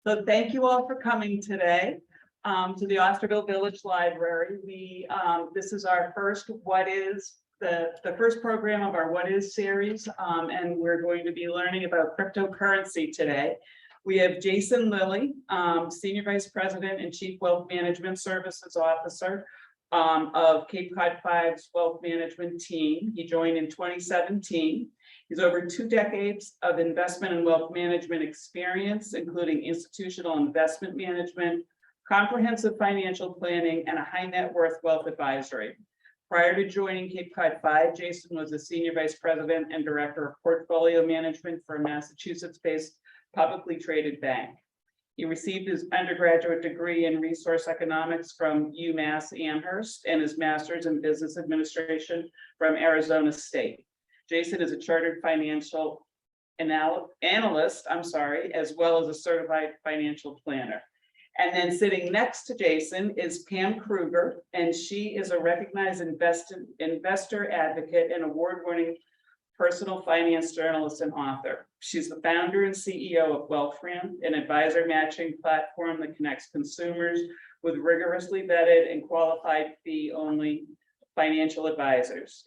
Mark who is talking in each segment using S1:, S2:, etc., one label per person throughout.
S1: So thank you all for coming today to the Osterville Village Library. This is our first the first program of our What Is series, and we're going to be learning about cryptocurrency today. We have Jason Lilly, Senior Vice President and Chief Wealth Management Services Officer of Cape Cod 5's Wealth Management Team. He joined in 2017. He's over 2 decades of investment and wealth management experience, including institutional investment management, comprehensive financial planning, and a high net worth wealth advisory. Prior to joining Cape Cod 5, Jason was a Senior Vice President and Director of Portfolio Management for a Massachusetts-based publicly traded bank. He received his undergraduate degree in resource economics from UMass Amherst and his master's in business administration from Arizona State. Jason is a chartered financial analyst, as well as a certified financial planner. And then sitting next to Jason is Pam Krueger, and she is a recognized investor advocate and award-winning personal finance journalist and author. She's the founder and CEO of Wealthramp, an advisor matching platform that connects consumers with rigorously vetted and qualified fee-only financial advisors.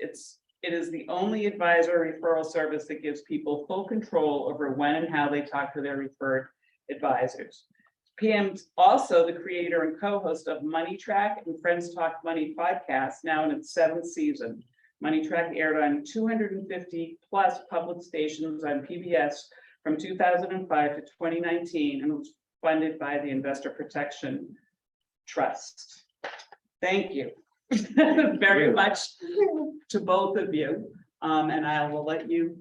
S1: It is the only advisor referral service that gives people full control over when and how they talk to their referred advisors. Pam's also the creator and co-host of Money Track and Friends Talk Money podcast, now in its 7th season. Money Track aired on 250 plus public stations on PBS from 2005 to 2019 and was funded by the Investor Protection Trust. Thank you very much to both of you. And I will let you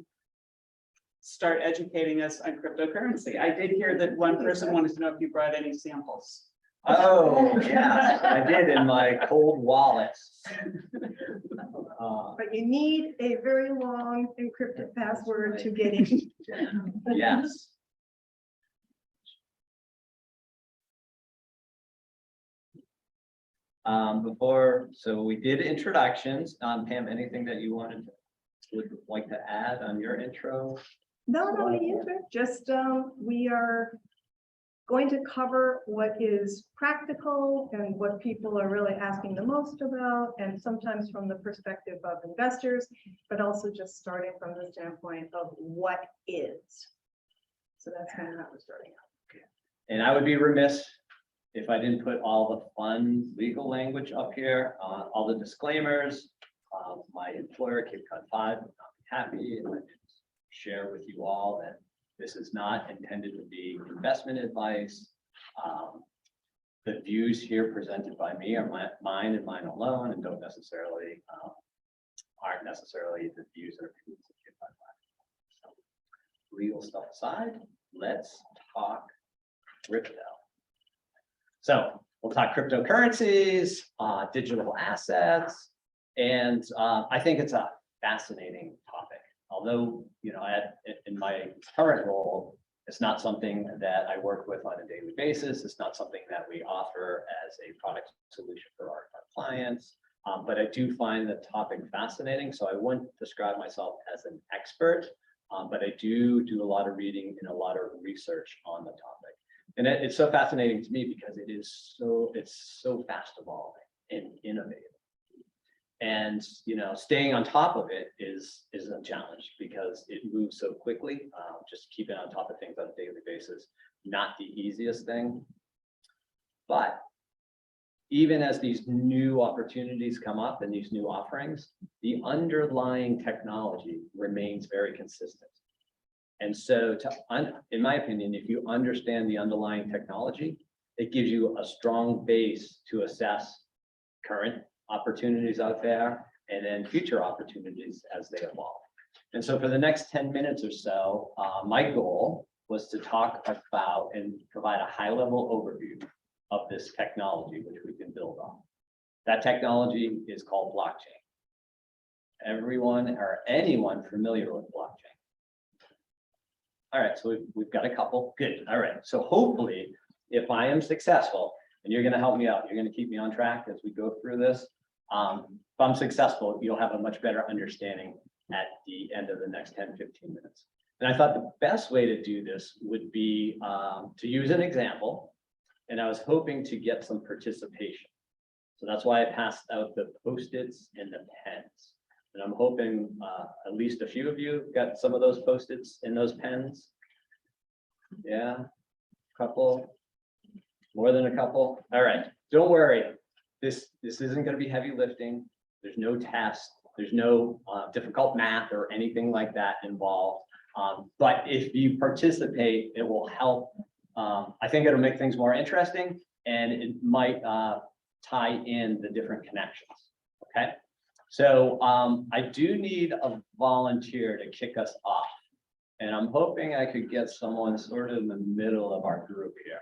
S1: start educating us on cryptocurrency. I did hear that one person wanted to know if you brought any samples.
S2: Oh, yeah, I did in my cold wallet.
S3: But you need a very long encrypted password to get in.
S2: Yes. So we did introductions. Pam, anything that you would like to add on your intro?
S3: No, just we are going to cover what is practical and what people are really asking the most about, and sometimes from the perspective of investors, but also just starting from the standpoint of what is. So that's kind of how we're starting out.
S2: And I would be remiss if I didn't put all the fun legal language up here, all the disclaimers. My employer, Cape Cod 5, would not be happy, and I share with you all that this is not intended to be investment advice. The views here presented by me are mine and mine alone, and aren't necessarily the views or opinions of Cape Cod 5. So, legal stuff aside, let's talk crypto. So we'll talk cryptocurrencies, digital assets, and I think it's a fascinating topic. Although, in my current role, it's not something that I work with on a daily basis. It's not something that we offer as a product solution for our clients. But I do find the topic fascinating. So I wouldn't describe myself as an expert, but I do a lot of reading and a lot of research on the topic. And it's so fascinating to me because it's so fast evolving and innovative. And staying on top of it is a challenge because it moves so quickly. Just keeping on top of things on a daily basis, not the easiest thing. But even as these new opportunities come up and these new offerings, the underlying technology remains very consistent. And so, in my opinion, if you understand the underlying technology, it gives you a strong base to assess current opportunities out there and then future opportunities as they evolve. And so for the next 10 minutes or so, my goal was to talk about and provide a high-level overview of this technology, which we can build on. That technology is called blockchain. Everyone or anyone familiar with blockchain? All right, so we've got a couple. Good. All right. So hopefully, if I am successful, and you're going to help me out, you're going to keep me on track as we go through this. If I'm successful, you'll have a much better understanding at the end of the next 10, 15 minutes. And I thought the best way to do this would be to use an example. And I was hoping to get some participation. So that's why I passed out the Post-its and the pens. And I'm hoping at least a few of you got some of those Post-its and those pens. Yeah, couple, more than a couple. All right, don't worry. This isn't going to be heavy lifting. There's no test. There's no difficult math or anything like that involved. But if you participate, it will help. I think it'll make things more interesting, and it might tie in the different connections. Okay, so I do need a volunteer to kick us off, and I'm hoping I could get someone sort of in the middle of our group here.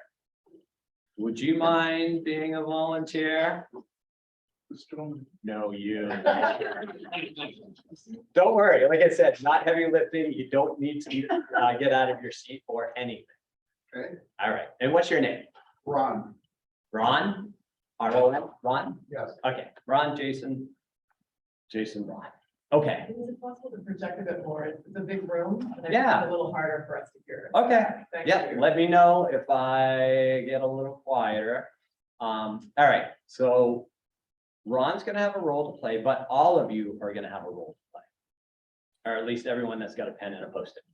S2: Would you mind being a volunteer? No, you. Don't worry. Like I said, not heavy lifting. You don't need to get out of your seat or anything.
S4: Okay.
S2: All right. And what's your name?
S4: Ron.
S2: Ron? R-O-N? Ron?
S4: Yes.
S2: Okay. Ron, Jason. Jason, Ron. Okay.
S5: Is it possible to project a bit more? It's a big room. And it's
S2: Yeah.
S5: A little harder for us to hear.
S2: Okay.
S5: Thank
S2: Yeah.
S5: you.
S2: Let me know if I get a little quieter. All right. So Ron's going to have a role to play, but all of you are going to have a role to play, or at least everyone that's got a pen and a Post-it.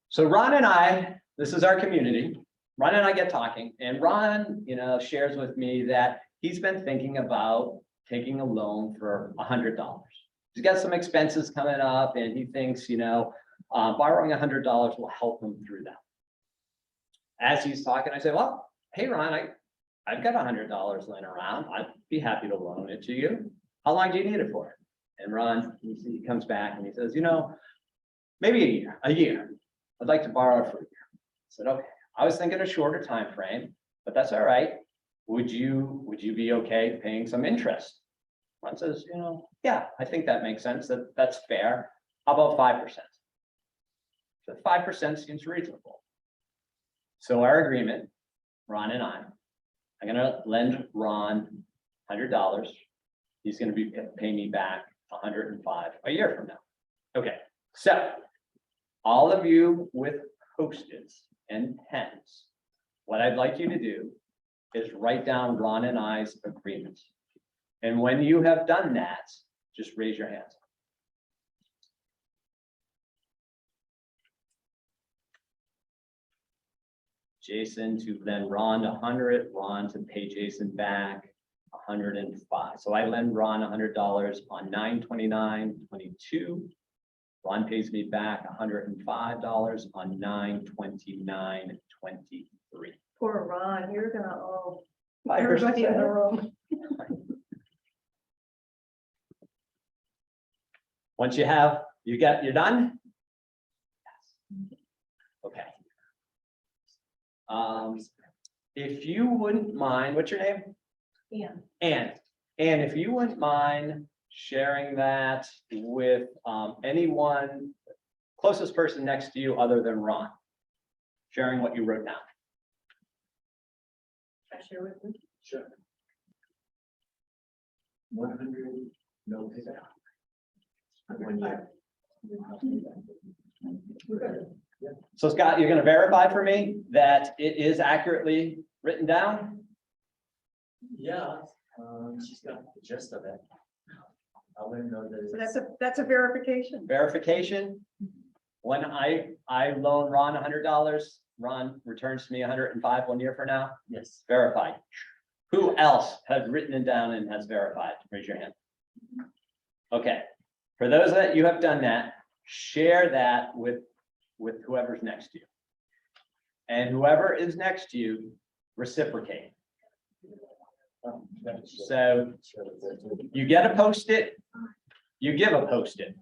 S2: So Ron and I, this is our community. Ron and I get talking, and Ron, shares with me that he's been thinking about taking a loan for $100. He's got some expenses coming up, and he thinks, borrowing $100 will help him through that. As he's talking, I say, well, hey, Ron, I've got $100 laying around. I'd be happy to loan it to you. How long do you need it for? And Ron, he comes back and he says, maybe a year. I'd like to borrow it for a year. I said, okay. I was thinking a shorter time frame, but that's all right. Would you be okay paying some interest? Ron says, yeah, I think that makes sense. That's fair. How about 5%? So 5% seems reasonable. So our agreement, Ron and I'm going to lend Ron $100. He's going to be paying me back $105 a year from now. Okay, so all of you with Post-its and pens, what I'd like you to do is write down Ron and I's agreement. And when you have done that, just raise your hands. Jason to lend Ron 100, Ron to pay Jason back 105. So I lend Ron $100 on 9/29/22. Ron pays me back $105 on 9/29/23.
S3: Poor Ron, you're gonna owe
S2: 5%.
S3: everybody in the room.
S2: Once you're done? Okay. If you wouldn't mind, what's your name?
S3: Yeah.
S2: And if you wouldn't mind sharing that with anyone, closest person next to you other than Ron, sharing what you wrote down.
S3: I share with you.
S4: Sure. 100, no payback. 1 year.
S2: So Scott, you're going to verify for me that it is accurately written down?
S6: Yeah, she's got the gist of it. I'll let her know that
S3: So
S6: it's.
S3: that's a verification.
S2: Verification. When I loan Ron $100, Ron returns to me 105 1 year from now.
S6: Yes.
S2: Verified. Who else has written it down and has verified? Raise your hand. Okay. For those that you have done that, share that with whoever's next to you. And whoever is next to you, reciprocate. So you get a Post-it, you give a Post-it.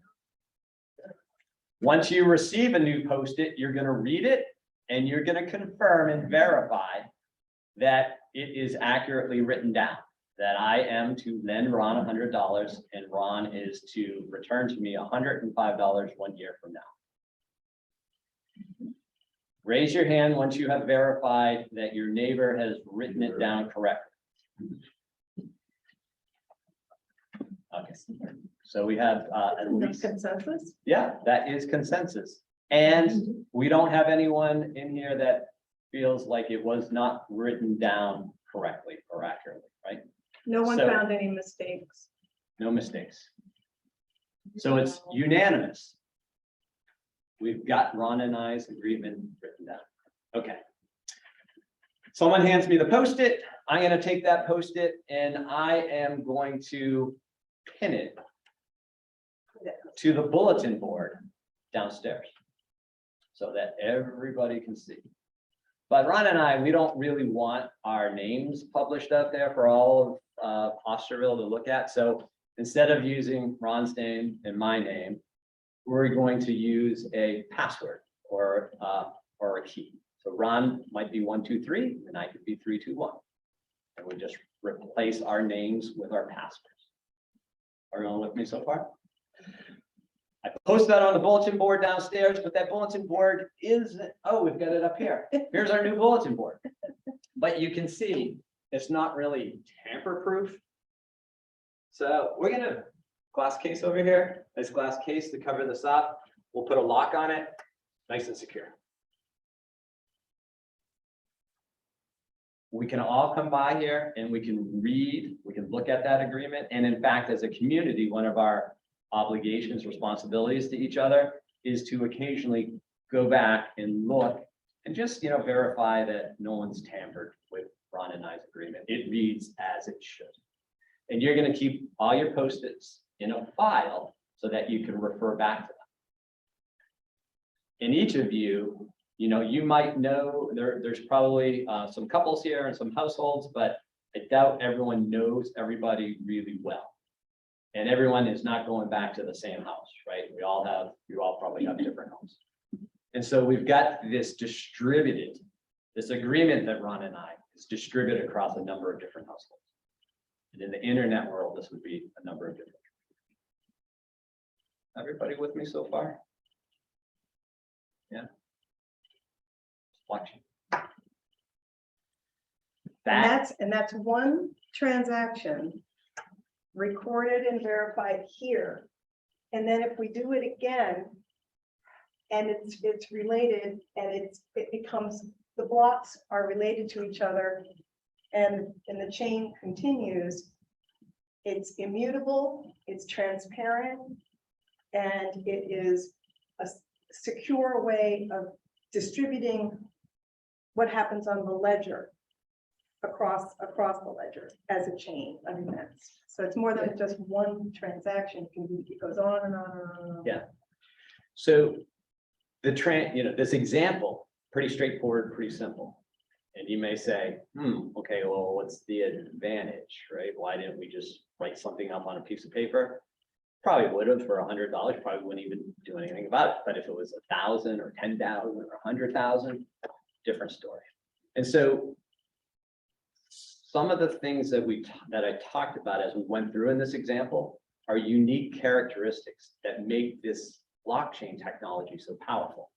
S2: Once you receive a new Post-it, you're going to read it and you're going to confirm and verify that it is accurately written down, that I am to lend Ron $100 and Ron is to return to me $105 1 year from now. Raise your hand once you have verified that your neighbor has written it down correctly. Okay. So we have at
S3: No
S2: least,
S3: consensus?
S2: yeah, that is consensus. And we don't have anyone in here that feels like it was not written down correctly or accurately, right?
S3: No one
S2: So-
S3: found any mistakes.
S2: No mistakes. So it's unanimous. We've got Ron and I's agreement written down. Okay. Someone hands me the Post-it. I'm gonna take that Post-it and I am going to pin it to the bulletin board downstairs so that everybody can see. But Ron and I, we don't really want our names published out there for all of Osterville to look at. So instead of using Ron's name and my name, we're going to use a password or a key. So Ron might be 123 and I could be 321. And we just replace our names with our passwords. Everyone with me so far? I post that on the bulletin board downstairs, but that bulletin board is, oh, we've got it up here. Here's our new bulletin board. But you can see it's not really tamper-proof. So we're gonna glass case over here, nice glass case to cover this up. We'll put a lock on it, nice and secure. We can all come by here and we can read, we can look at that agreement. And in fact, as a community, one of our obligations, responsibilities to each other is to occasionally go back and look and just, verify that no one's tampered with Ron and I's agreement. It reads as it should. And you're going to keep all your Post-its in a file so that you can refer back to them. And each of you, you might know there's probably some couples here and some households, but I doubt everyone knows everybody really well. And everyone is not going back to the same house, right? You all probably have different homes. And so we've got this agreement that Ron and I is distributed across a number of different households. And in the internet world, this would be a number of different. Everybody with me so far? Yeah. Watching.
S3: And that's one transaction recorded and verified here. And then if we do it again, and it's related and it becomes, the blocks are related to each other and the chain continues, it's immutable, it's transparent, and it is a secure way of distributing what happens on the ledger across the ledger as a chain of events. So it's more than just one transaction. It goes on and on and on and on.
S2: Yeah. So this example, pretty straightforward, pretty simple. And you may say, okay, well, what's the advantage, right? Why didn't we just write something up on a piece of paper? Probably would have for $100, probably wouldn't even do anything about it. But if it was 1,000 or 10,000 or 100,000, different story. And so some of the things that I talked about as we went through in this example are unique characteristics that make this blockchain technology so powerful.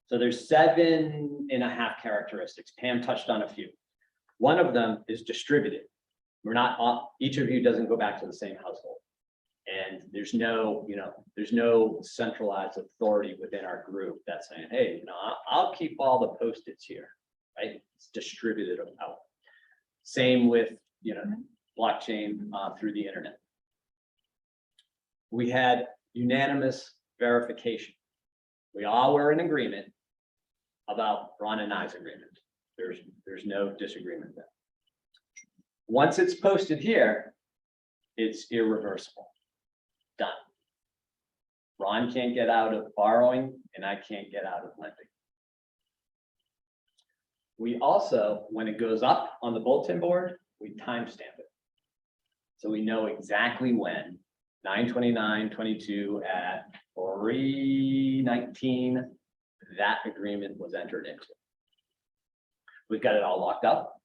S2: So there's 7.5 characteristics. Pam touched on a few. One of them is distributed. Each of you doesn't go back to the same household. And there's no centralized authority within our group that's saying, hey, I'll keep all the Post-its here, right? It's distributed out. Same with, blockchain through the internet. We had unanimous verification. We all were in agreement about Ron and I's agreement. There's no disagreement there. Once it's posted here, it's irreversible. Done. Ron can't get out of borrowing and I can't get out of lending. We also, when it goes up on the bulletin board, we timestamp it. So we know exactly when, 9/29/22 at 3:19, that agreement was entered into. We've got it all locked up.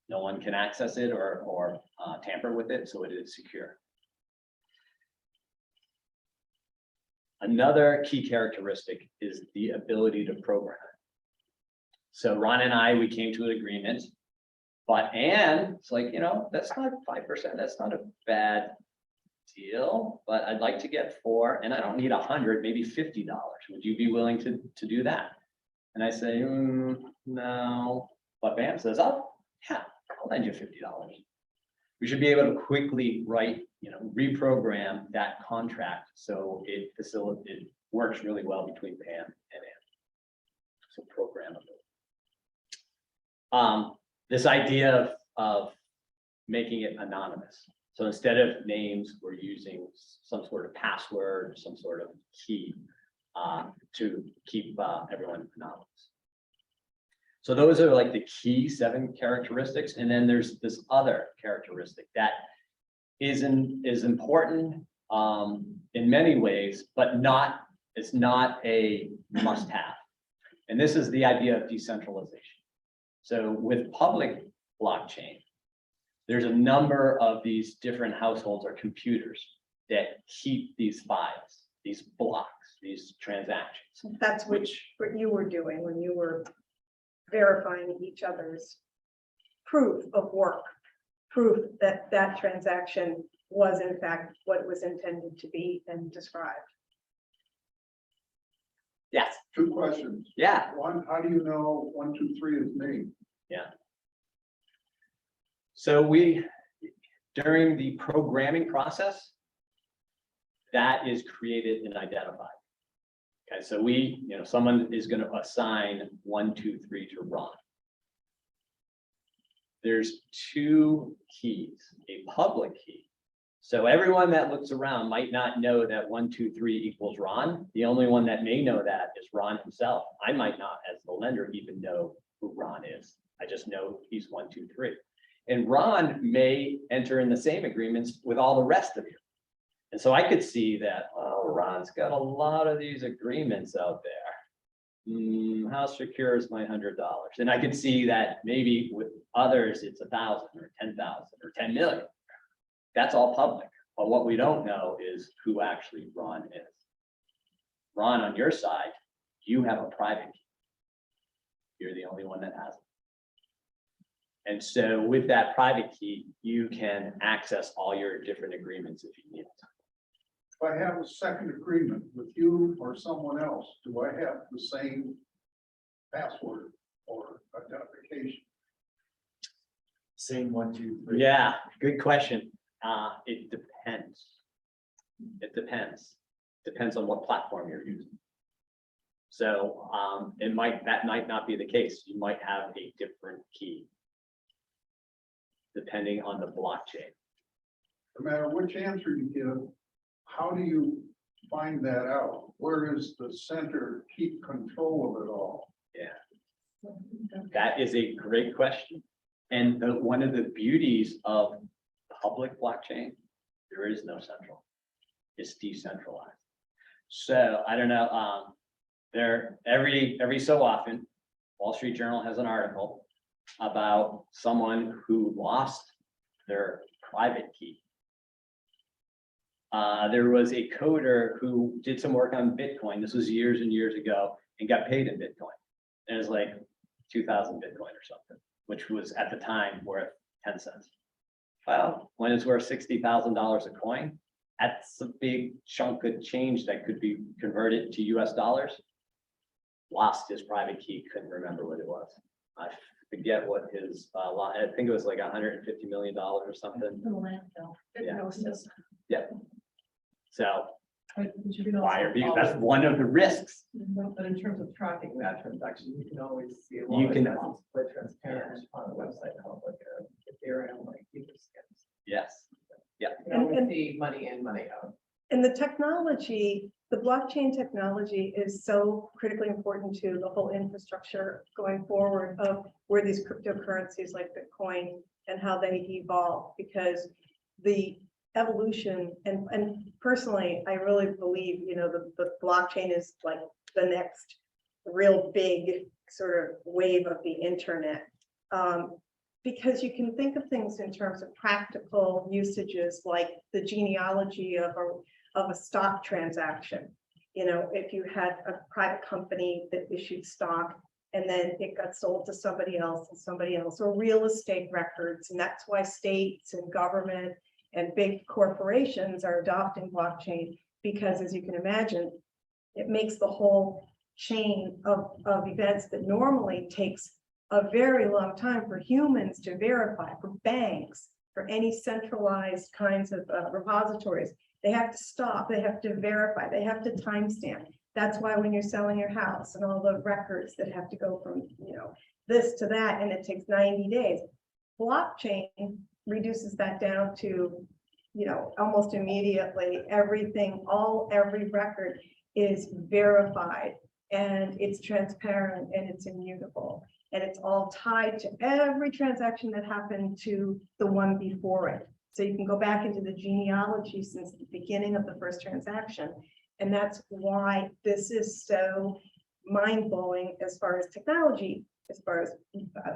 S2: No one can access it or tamper with it, so it is secure. Another key characteristic is the ability to program it. So Ron and I, we came to an agreement, but Anne, it's like, that's not 5%. That's not a bad deal, but I'd like to get 4, and I don't need 100, maybe $50. Would you be willing to do that? And I say, no, but Pam says, oh, yeah, I'll lend you $50. We should be able to quickly write, reprogram that contract so it works really well between Pam and Ann. So programmable. This idea of making it anonymous. So instead of names, we're using some sort of password, some sort of key to keep everyone anonymous. So those are like the key 7 characteristics. And then there's this other characteristic that is important in many ways, but it's not a must-have. And this is the idea of decentralization. So with public blockchain, there's a number of these different households or computers that keep these files, these blocks, these transactions.
S3: That's what you were doing when you were verifying each other's proof of work, proof that that transaction was in fact what it was intended to be and described.
S2: Yes,
S7: 2 questions.
S2: yeah.
S7: One, how do you know 1, 2, 3 is me?
S2: So during the programming process, that is created and identified. Okay, so someone is going to assign 1, 2, 3 to Ron. There's 2 keys, a public key. So everyone that looks around might not know that 1, 2, 3 equals Ron. The only one that may know that is Ron himself. I might not, as the lender, even know who Ron is. I just know he's 1, 2, 3. And Ron may enter in the same agreements with all the rest of you. And so I could see that, oh, Ron's got a lot of these agreements out there. How secure is my $100? And I could see that maybe with others, it's 1,000 or 10,000 or 10 million. That's all public. But what we don't know is who actually Ron is. Ron, on your side, you have a private key. You're the only one that has it. And so with that private key, you can access all your different agreements if you need it.
S7: If I have a second agreement with you or someone else, do I have the same password or identification?
S6: Same 1, 2, 3.
S2: Yeah, good question. It depends. It depends. Depends on what platform you're using. So that might not be the case. You might have a different key depending on the blockchain.
S7: No matter which answer you give, how do you find that out? Where does the center keep control of it all?
S2: That is a great question. And one of the beauties of public blockchain, there is no central. It's decentralized. So I don't know. Every so often, Wall Street Journal has an article about someone who lost their private key. There was a coder who did some work on Bitcoin. This was years and years ago and got paid in Bitcoin. And it was like 2,000 Bitcoin or something, which was at the time worth 10 cents. Well, when it's worth $60,000 a coin, that's a big chunk of change that could be converted to US dollars. Lost his private key, couldn't remember what it was. I forget what his, I think it was like $150 million or something.
S5: The landfill.
S2: Yeah.
S5: Hypnosis.
S2: So
S5: But you can
S2: wire,
S5: also
S2: because that's one of the risks.
S5: But in terms of tracking that transaction, you can always see a
S2: You
S5: lot of
S2: can-
S5: that's quite transparent on a website called like Ethereum, like Ethereum.
S2: Yes.
S5: You can always see money in, money out.
S3: And the technology, the blockchain technology is so critically important to the whole infrastructure going forward of where these cryptocurrencies like Bitcoin and how they evolve, because the evolution and personally, I really believe, the blockchain is like the next real big sort of wave of the internet. Because you can think of things in terms of practical usages, like the genealogy of a stock transaction. If you had a private company that issued stock and then it got sold to somebody else, or real estate records. And that's why states and government And big corporations are adopting blockchain because, as you can imagine, it makes the whole chain of events that normally takes a very long time for humans to verify, for banks, for any centralized kinds of repositories. They have to stop, they have to verify, they have to timestamp. That's why when you're selling your house and all the records that have to go from, this to that, and it takes 90 days. Blockchain reduces that down to, almost immediately. Every record is verified, and it's transparent, and it's immutable, and it's all tied to every transaction that happened to the one before it. So you can go back into the genealogy since the beginning of the first transaction. And that's why this is so mind-blowing as far as technology, as far as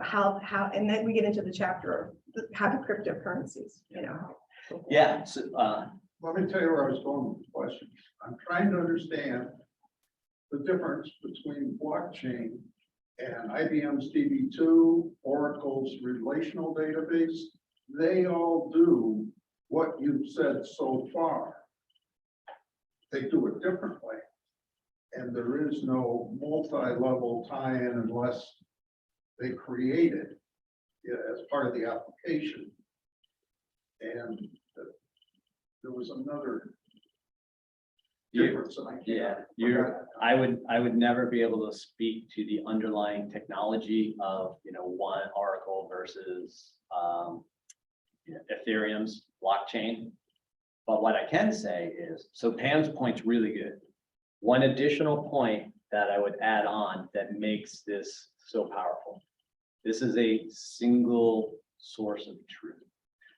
S3: how, and then we get into the chapter of how the cryptocurrencies,
S2: Yeah, so,
S7: Let me tell you where I was going with the question. I'm trying to understand the difference between blockchain and IBM's DB2, Oracle's relational database. They all do what you've said so far. They do it differently. And there is no multi-level tie-in unless they create it as part of the application. And there was another difference.
S2: I would never be able to speak to the underlying technology of, one Oracle versus Ethereum's blockchain. But what I can say is, so Pam's point's really good. One additional point that I would add on that makes this so powerful. This is a single source of truth.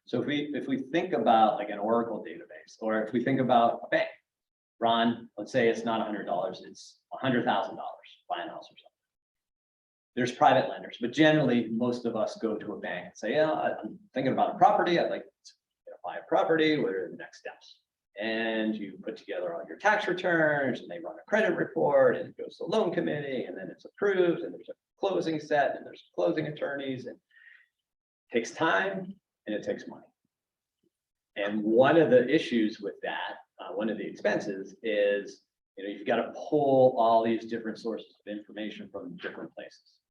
S2: So if we think about like an Oracle database, or if we think about a bank, Ron, let's say it's not $100, it's $100,000, buy a house or something. There's private lenders, but generally most of us go to a bank and say, yeah, I'm thinking about a property. I'd like to buy a property. What are the next steps? And you put together all your tax returns, and they run a credit report, and it goes to the loan committee, and then it's approved, and there's a closing set, and there's closing attorneys, and it takes time and it takes money. And one of the issues with that, one of the expenses is, you've got to pull all these different sources of information from different places.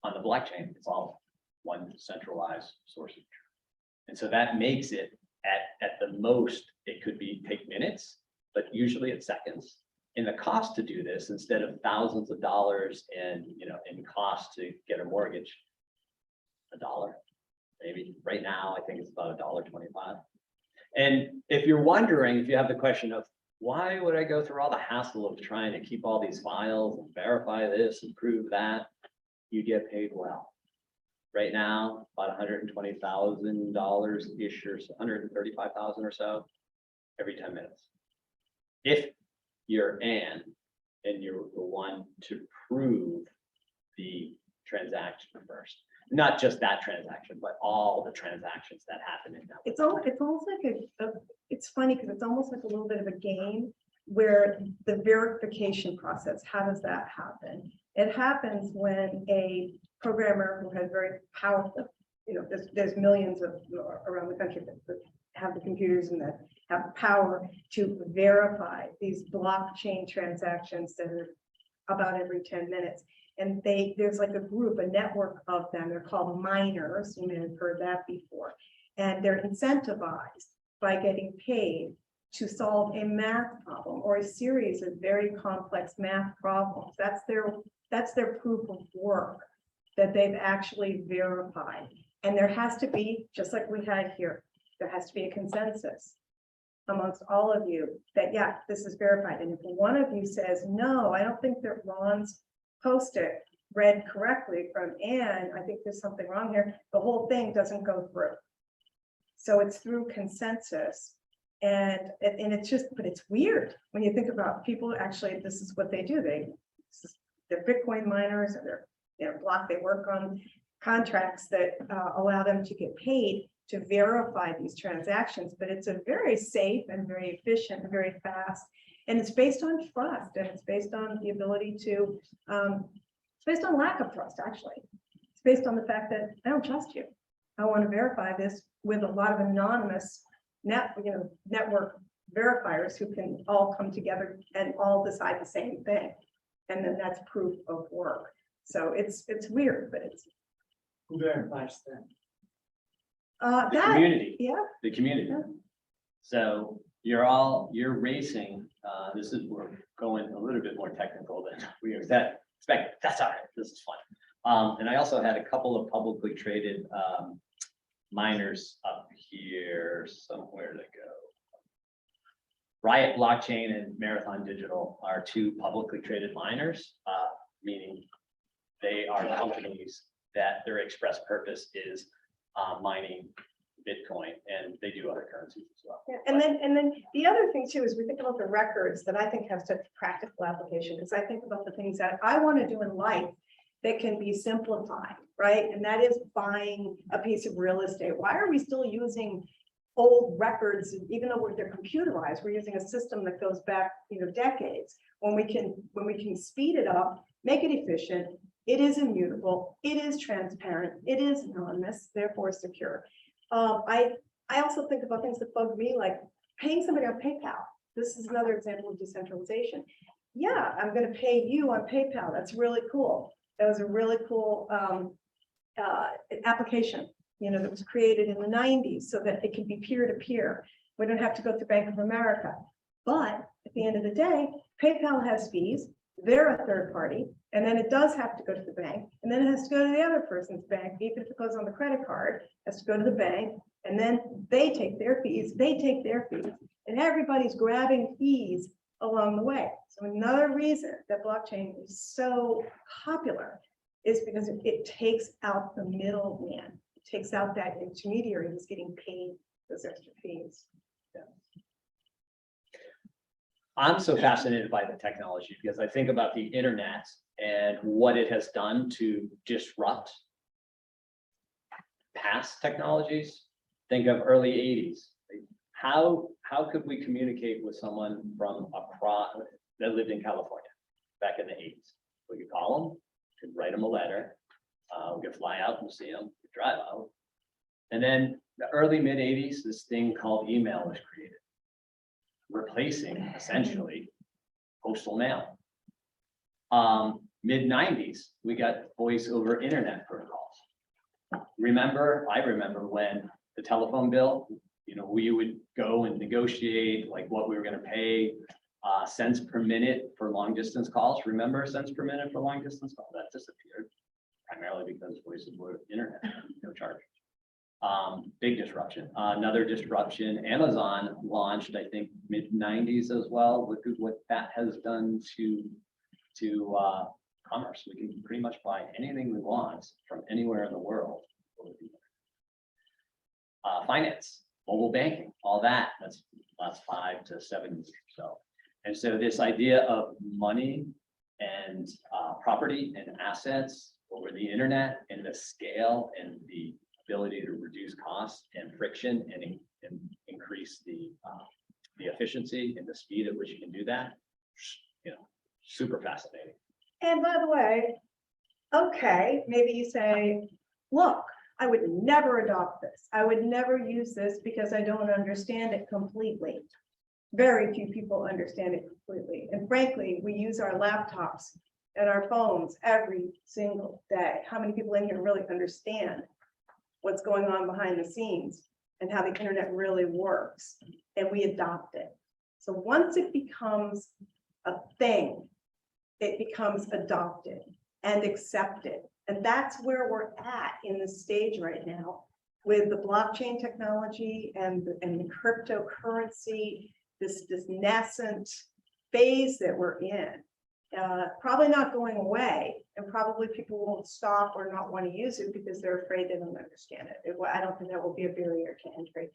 S2: On the blockchain, it's all one centralized source of truth. And so that makes it at the most, it could take minutes, but usually it's seconds. And the cost to do this, instead of thousands of dollars in cost to get a mortgage, $1, maybe. Right now, I think it's about $1.25. And if you're wondering, if you have the question of why would I go through all the hassle of trying to keep all these files and verify this and prove that, you get paid well. Right now, about $120,000-ish or $135,000 or so every 10 minutes. If you're Ann and you're the one to prove the transaction first, not just that transaction, but all the transactions that happen in that.
S3: It's almost like it's funny because it's almost like a little bit of a game where the verification process, how does that happen? It happens when a programmer who has very powerful, there's millions of around the country that have the computers and that have the power to verify these blockchain transactions that are about every 10 minutes. And there's like a group, a network of them. They're called miners. You may have heard that before. And they're incentivized by getting paid to solve a math problem or a series of very complex math problems. That's their proof of work that they've actually verified. And there has to be, just like we had here, there has to be a consensus amongst all of you that, yeah, this is verified. And if one of you says, no, I don't think that Ron's post-it read correctly from Ann, I think there's something wrong here, the whole thing doesn't go through. So it's through consensus. And it's just, but it's weird when you think about people actually, this is what they do. They're Bitcoin miners, and they work on contracts that allow them to get paid to verify these transactions, but it's a very safe and very efficient and very fast. And it's based on trust, and it's based on the ability to, it's based on lack of trust, actually. It's based on the fact that I don't trust you. I want to verify this with a lot of anonymous network verifiers who can all come together and all decide the same thing. And then that's proof of work. So it's weird, but it's
S6: Who verifies that?
S2: The
S3: that,
S2: community,
S3: yeah.
S2: the community.
S3: Yeah.
S2: So you're racing, we're going a little bit more technical than we expect. That's all right, this is fun. And I also had a couple of publicly traded miners up here somewhere to go. Riot Blockchain and Marathon Digital are two publicly traded miners, meaning they are companies that their express purpose is mining Bitcoin, and they do other currencies as well.
S3: Yeah, and then the other thing too is we think about the records that I think have such practical application, because I think about the things that I want to do in life that can be simplified, right? And that is buying a piece of real estate. Why are we still using old records, even though they're computerized? We're using a system that goes back, decades, when we can speed it up, make it efficient. It is immutable, it is transparent, it is anonymous, therefore secure. I also think about things that bug me, like paying somebody on PayPal. This is another example of decentralization. Yeah, I'm going to pay you on PayPal. That's really cool. That was a really cool application, that was created in the 90s so that it can be peer-to-peer. We don't have to go through Bank of America. But at the end of the day, PayPal has fees. They're a third party, and then it does have to go to the bank, and then it has to go to the other person's bank, even if it goes on the credit card, it has to go to the bank, and then they take their fees, and everybody's grabbing fees along the way. So another reason that blockchain is so popular is because it takes out the middleman. It takes out that intermediary who's getting paid those extra fees.
S2: I'm so fascinated by the technology because I think about the internet and what it has done to disrupt past technologies. Think of early 80s. How could we communicate with someone from across that lived in California back in the 80s? We could call them, could write them a letter, we could fly out and see them, drive out. And then the early mid 80s, this thing called email was created, replacing essentially postal mail. Mid 90s, we got voice over internet protocols. I remember when the telephone bill, we would go and negotiate like what we were going to pay, cents per minute for long distance calls. Remember cents per minute for long distance calls? That disappeared primarily because voice over internet, no charge. Big disruption. Another disruption, Amazon launched, I think, mid 90s as well. Look at what that has done to commerce. We can pretty much buy anything we want from anywhere in the world. Finance, mobile banking, all that, that's last 5 to 7 years or so. And so this idea of money and property and assets over the internet and the scale and the ability to reduce costs and friction and increase the efficiency and the speed at which you can do that, super fascinating.
S3: And by the way, okay, maybe you say, look, I would never adopt this. I would never use this because I don't understand it completely. Very few people understand it completely. And frankly, we use our laptops and our phones every single day. How many people in here really understand what's going on behind the scenes and how the internet really works? And we adopt it. So once it becomes a thing, it becomes adopted and accepted. And that's where we're at in the stage right now with the blockchain technology and the cryptocurrency, this nascent phase that we're in. Probably not going away, and probably people won't stop or not want to use it because they're afraid they don't understand it. I don't think that will be a barrier to entry.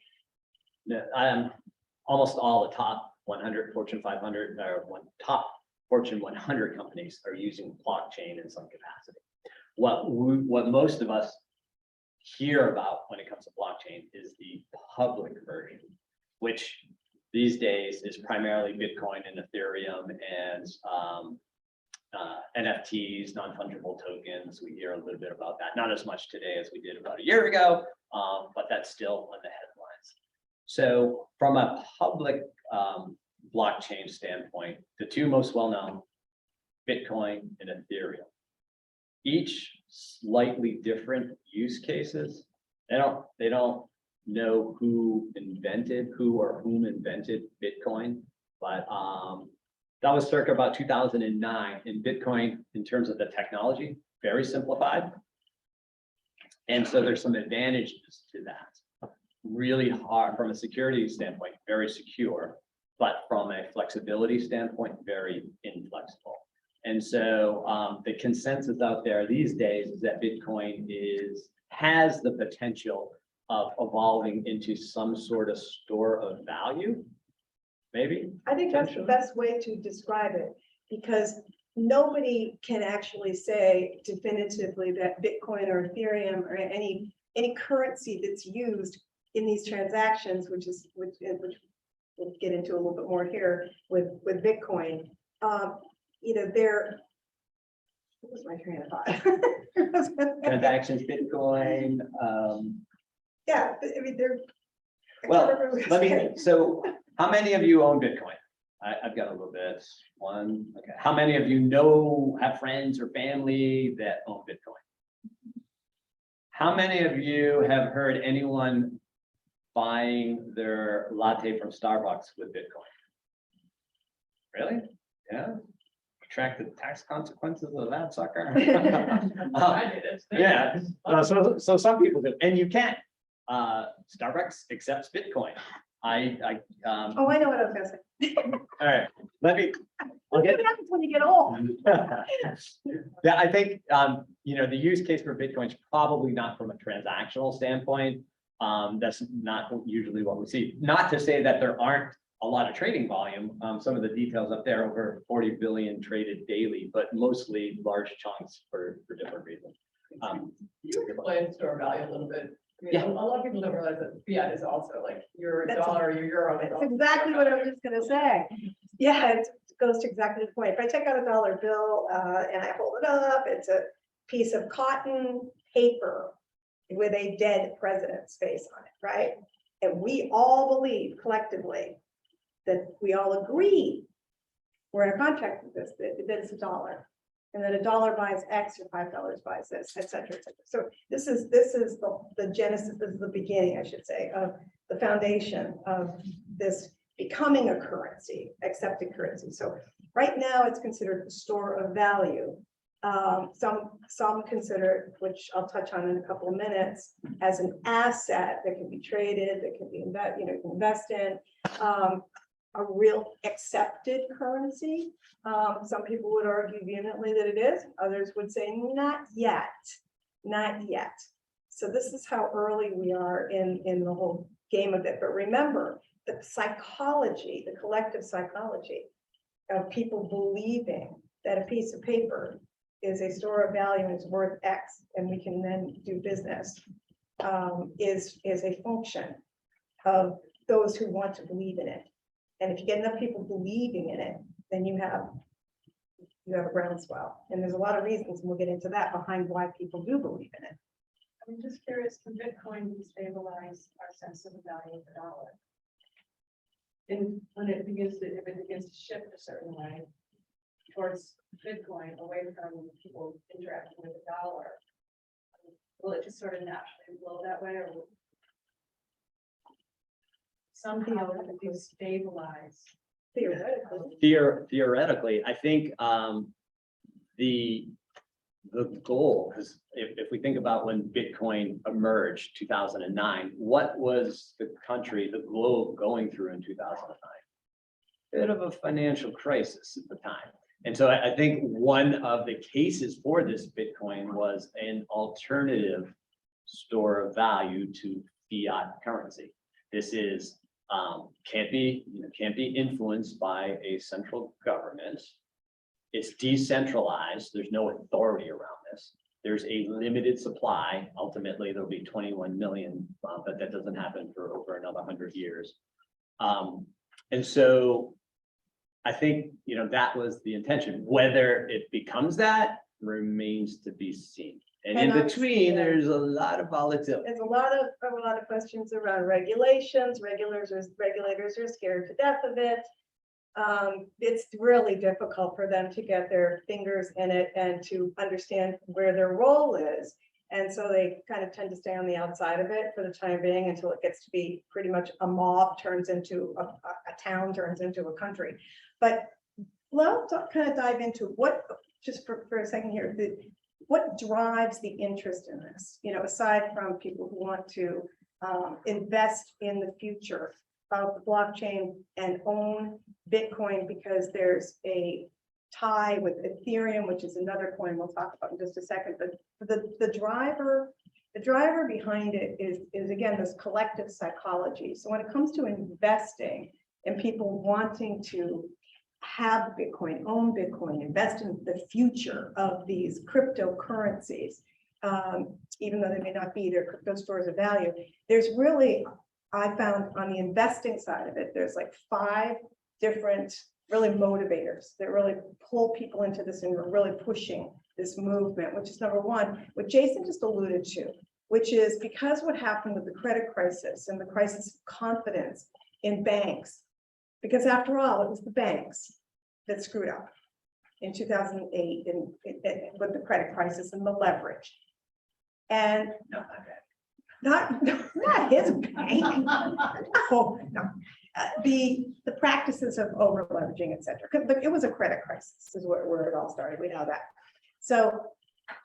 S2: Almost all the top 100 Fortune 500 or top Fortune 100 companies are using blockchain in some capacity. What most of us hear about when it comes to blockchain is the public version, which these days is primarily Bitcoin and Ethereum and NFTs, non-fungible tokens. We hear a little bit about that, not as much today as we did about a year ago, but that's still on the headlines. So from a public blockchain standpoint, the two most well-known, Bitcoin and Ethereum, each slightly different use cases. They don't know who or whom invented Bitcoin, but that was circa about 2009. And Bitcoin, in terms of the technology, very simplified. And so there's some advantages to that. Really hard from a security standpoint, very secure, but from a flexibility standpoint, very inflexible. And so the consensus out there these days is that Bitcoin has the potential of evolving into some sort of store of value, maybe.
S3: I think that's the best way to describe it, because nobody can actually say definitively that Bitcoin or Ethereum or any currency that's used in these transactions, which we'll get into a little bit more here with Bitcoin. What was my train of thought?
S2: Transactions, Bitcoin.
S3: Yeah, I mean, they're.
S2: Well, so how many of you own Bitcoin? I've got a little bit. One, okay. How many of you have friends or family that own Bitcoin? How many of you have heard anyone buying their latte from Starbucks with Bitcoin? Really? Yeah. Track the tax consequences of that sucker. Yeah. So some people do, and you can. Starbucks accepts Bitcoin.
S3: Oh, I know what I was gonna say.
S2: All right. I'll get.
S3: What happens when you get old?
S2: Yeah, I think the use case for Bitcoin is probably not from a transactional standpoint. That's not usually what we see. Not to say that there aren't a lot of trading volume. Some of the details up there, over 40 billion traded daily, but mostly large chunks for different reasons.
S5: You explained store value a little bit. I mean,
S2: Yeah.
S5: a lot of people don't realize that fiat is also like your
S3: That's-
S5: dollar, your euro. is
S3: That's
S5: also
S3: exactly
S5: store
S3: what I
S5: value.
S3: was just gonna say. Yeah, it goes to exactly the point. If I take out a dollar bill and I hold it up, it's a piece of cotton paper with a dead president's face on it, right? And we all believe collectively that we all agree, we're in a contract with this, that it's a dollar. And that a dollar buys X or $5 buys this, et cetera, et cetera. So this is the genesis, this is the beginning, I should say, of the foundation of this becoming a currency, accepted currency. So right now it's considered a store of value. Some consider it, which I'll touch on in a couple of minutes, as an asset that can be traded, that can be invest in. A real accepted currency. Some people would argue vehemently that it is, others would say not yet, not yet. So this is how early we are in the whole game of it. But remember, the psychology, the collective psychology of people believing that a piece of paper is a store of value and is worth X and we can then do business is a function of those who want to believe in it. And if you get enough people believing in it, then you have a groundswell. And there's a lot of reasons, and we'll get into that, behind why people do believe in it.
S8: I'm just curious, can Bitcoin destabilize our sense of the value of the dollar? And when it begins to shift a certain way towards Bitcoin, away from people interacting with the dollar, will it just sort of naturally flow that way, or will somehow destabilize?
S3: Theoretically.
S2: Theoretically, I think the goal, because if we think about when Bitcoin emerged, 2009, what was the globe going through in 2009? Bit of a financial crisis at the time. And so I think one of the cases for this Bitcoin was an alternative store of value to fiat currency. This is can't be influenced by a central government. It's decentralized. There's no authority around this. There's a limited supply. Ultimately, there'll be 21 million, but that doesn't happen for over another 100 years. And so I think, that was the intention. Whether it becomes that remains to be seen. And in
S3: And
S2: between,
S3: yeah.
S2: there's a lot of volatility.
S3: There's a lot of questions around regulations. Regulators are scared to death of it. It's really difficult for them to get their fingers in it and to understand where their role is. And so they kind of tend to stay on the outside of it for the time being until it gets to be pretty much a mob turns into a town, turns into a country. But let's kind of dive into what, just for a second here, what drives the interest in this, aside from people who want to invest in the future of the blockchain and own Bitcoin because there's a tie with Ethereum, which is another coin we'll talk about in just a second. But the driver behind it is again, this collective psychology. So when it comes to investing and people wanting to have Bitcoin, own Bitcoin, invest in the future of these cryptocurrencies, even though they may not be their crypto stores of value, there's really, I found on the investing side of it, there's like 5 different really motivators that really pull people into this and are really pushing this movement, which is number one, what Jason just alluded to, which is because what happened with the credit crisis and the crisis of confidence in banks, because after all, it was the banks that screwed up in 2008 and with the credit crisis and the leverage. And not his bank. No. The practices of over leveraging, et cetera. But it was a credit crisis is where it all started. We know that. So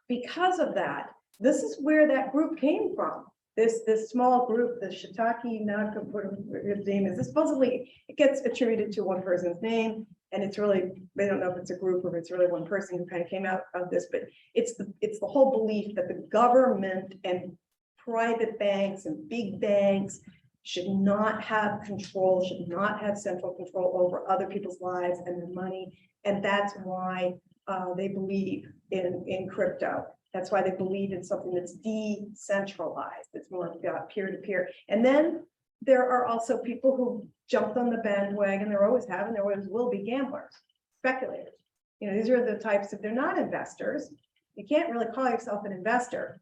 S3: because of that, this is where that group came from. This small group, the Shiitake Naka, whatever his name is, supposedly it gets attributed to one person's name, and it's really, they don't know if it's a group or if it's really one person who kind of came out of this, but it's the whole belief that the government and private banks and big banks should not have control, should not have central control over other people's lives and their money. And that's why they believe in crypto. That's why they believe in something that's decentralized. It's more peer-to-peer. And then there are also people who jumped on the bandwagon. There always have, and there always will be gamblers, speculators. These are the types of, they're not investors. You can't really call yourself an investor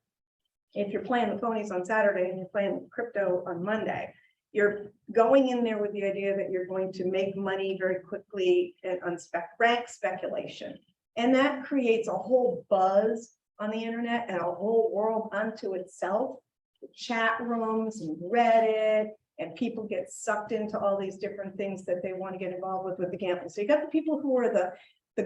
S3: if you're playing the phonies on Saturday and you're playing crypto on Monday. You're going in there with the idea that you're going to make money very quickly and on rank speculation. And that creates a whole buzz on the internet and a whole world unto itself, chat rooms and Reddit, and people get sucked into all these different things that they want to get involved with the gambling. So you got the people who are the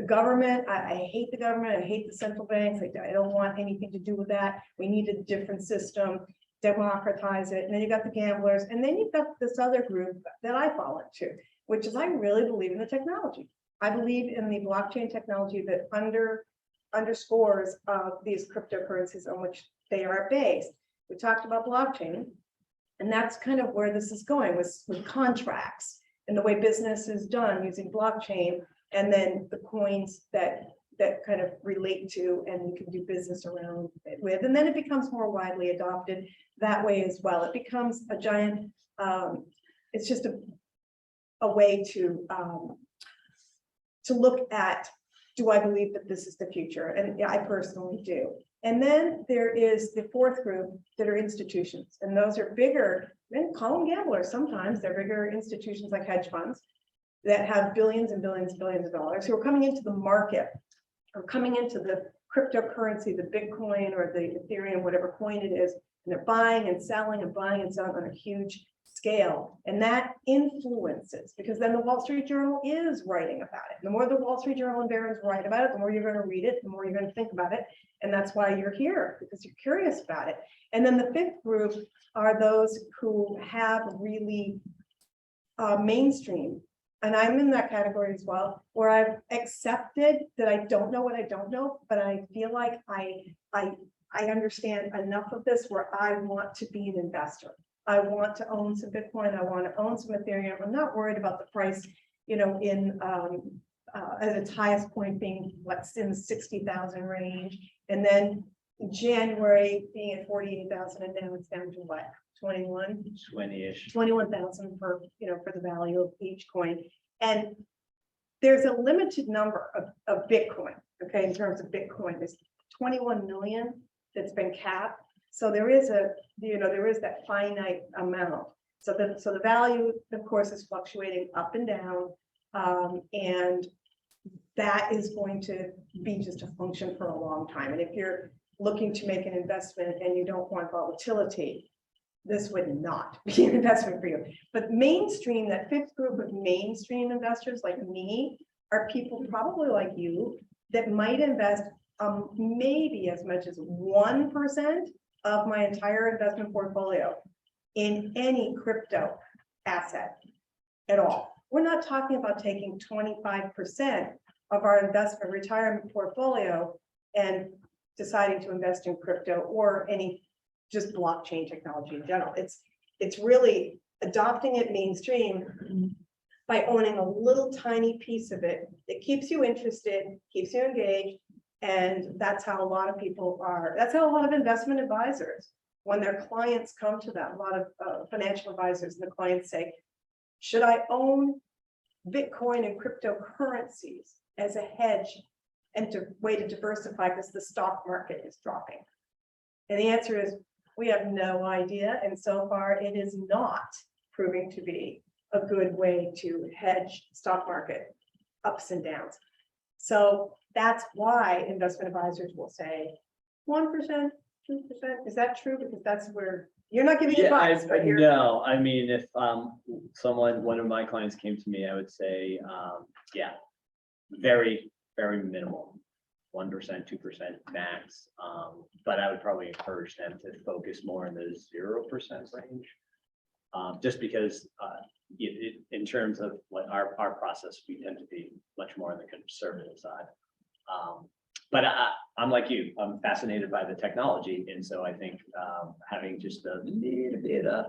S3: government. I hate the government. I hate the central banks. I don't want anything to do with that. We need a different system, democratize it. And then you got the gamblers. And then you've got this other group that I fall into, which is I really believe in the technology. I believe in the blockchain technology that underscores these cryptocurrencies on which they are based. We talked about blockchain, and that's kind of where this is going with contracts and the way business is done using blockchain, and then the coins that kind of relate to and you can do business around it with. And then it becomes more widely adopted that way as well. It becomes a giant, it's just a way to look at, do I believe that this is the future? And yeah, I personally do. And then there is the fourth group that are institutions. And those are bigger, and call them gamblers sometimes. They're bigger institutions like hedge funds that have billions and billions and billions of dollars who are coming into the market or coming into the cryptocurrency, the Bitcoin or the Ethereum, whatever coin it is, and they're buying and selling on a huge scale. And that influences, because then the Wall Street Journal is writing about it. The more the Wall Street Journal and Barron's write about it, the more you're going to read it, the more you're going to think about it. And that's why you're here, because you're curious about it. And then the fifth group are those who have really mainstream. And I'm in that category as well, where I've accepted that I don't know what I don't know, but I feel like I understand enough of this where I want to be an investor. I want to own some Bitcoin. I want to own some Ethereum. I'm not worried about the price, in at its highest point being what's in the 60,000 range. And then January being at 48,000, and now it's down to what?
S2: 20-ish.
S3: 21,000 for the value of each coin. And there's a limited number of Bitcoin, okay, in terms of Bitcoin, there's 21 million that's been capped. So there is there is that finite amount. So the value, of course, is fluctuating up and down. And that is going to be just a function for a long time. And if you're looking to make an investment and you don't want volatility, this would not be an investment for you. But mainstream, that fifth group of mainstream investors like me are people probably like you that might invest maybe as much as 1% of my entire investment portfolio in any crypto asset at all. We're not talking about taking 25% of our investment retirement portfolio and deciding to invest in crypto or any just blockchain technology in general. It's really adopting it mainstream by owning a little tiny piece of it. It keeps you interested, keeps you engaged, and that's how a lot of people are. That's how a lot of investment advisors, when their clients come to them, a lot of financial advisors and the clients say, should I own Bitcoin and cryptocurrencies as a hedge and way to diversify because the stock market is dropping? And the answer is, we have no idea. And so far, it is not proving to be a good way to hedge stock market ups and downs. So that's why investment advisors will say 1%, 2%. Is that true? Because that's where you're not giving advice, but you're.
S2: No, I mean, if one of my clients came to me, I would say, yeah, very, very minimal, 1%, 2% max. But I would probably encourage them to focus more in the 0% range. Just because in terms of what our process, we tend to be much more on the conservative side. But I'm like you, I'm fascinated by the technology. And so I think having just a little bit of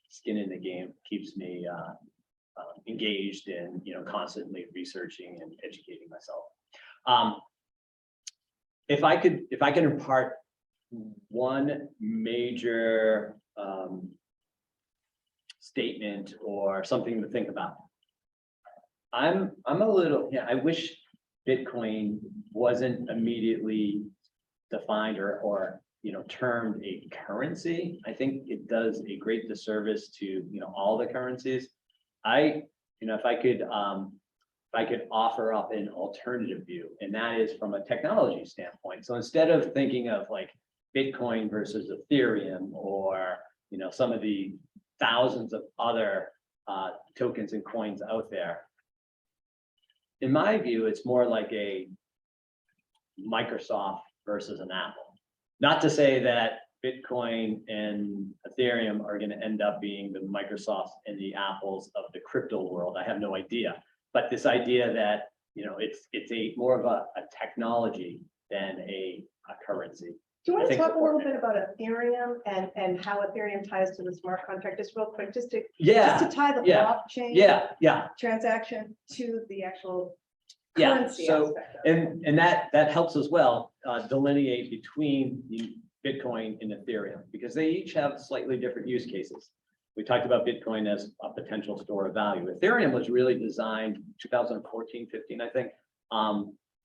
S2: skin in the game keeps me engaged and, constantly researching and educating myself. If I could impart one major statement or something to think about, I'm a little, I wish Bitcoin wasn't immediately defined or termed a currency. I think it does a great disservice to all the currencies. If I could offer up an alternative view, and that is from a technology standpoint. So instead of thinking of like Bitcoin versus Ethereum or some of the thousands of other tokens and coins out there, in my view, it's more like a Microsoft versus an Apple. Not to say that Bitcoin and Ethereum are going to end up being the Microsofts and the Apples of the crypto world. I have no idea. But this idea that it's a more of a technology than a currency.
S3: Do you want to talk a little bit about Ethereum and how Ethereum ties to the smart contract, just real quick, just to tie the blockchain transaction to the actual currency aspect of it.
S2: And that helps as well delineate between the Bitcoin and Ethereum, because they each have slightly different use cases. We talked about Bitcoin as a potential store of value. Ethereum was really designed 2014, 15, I think,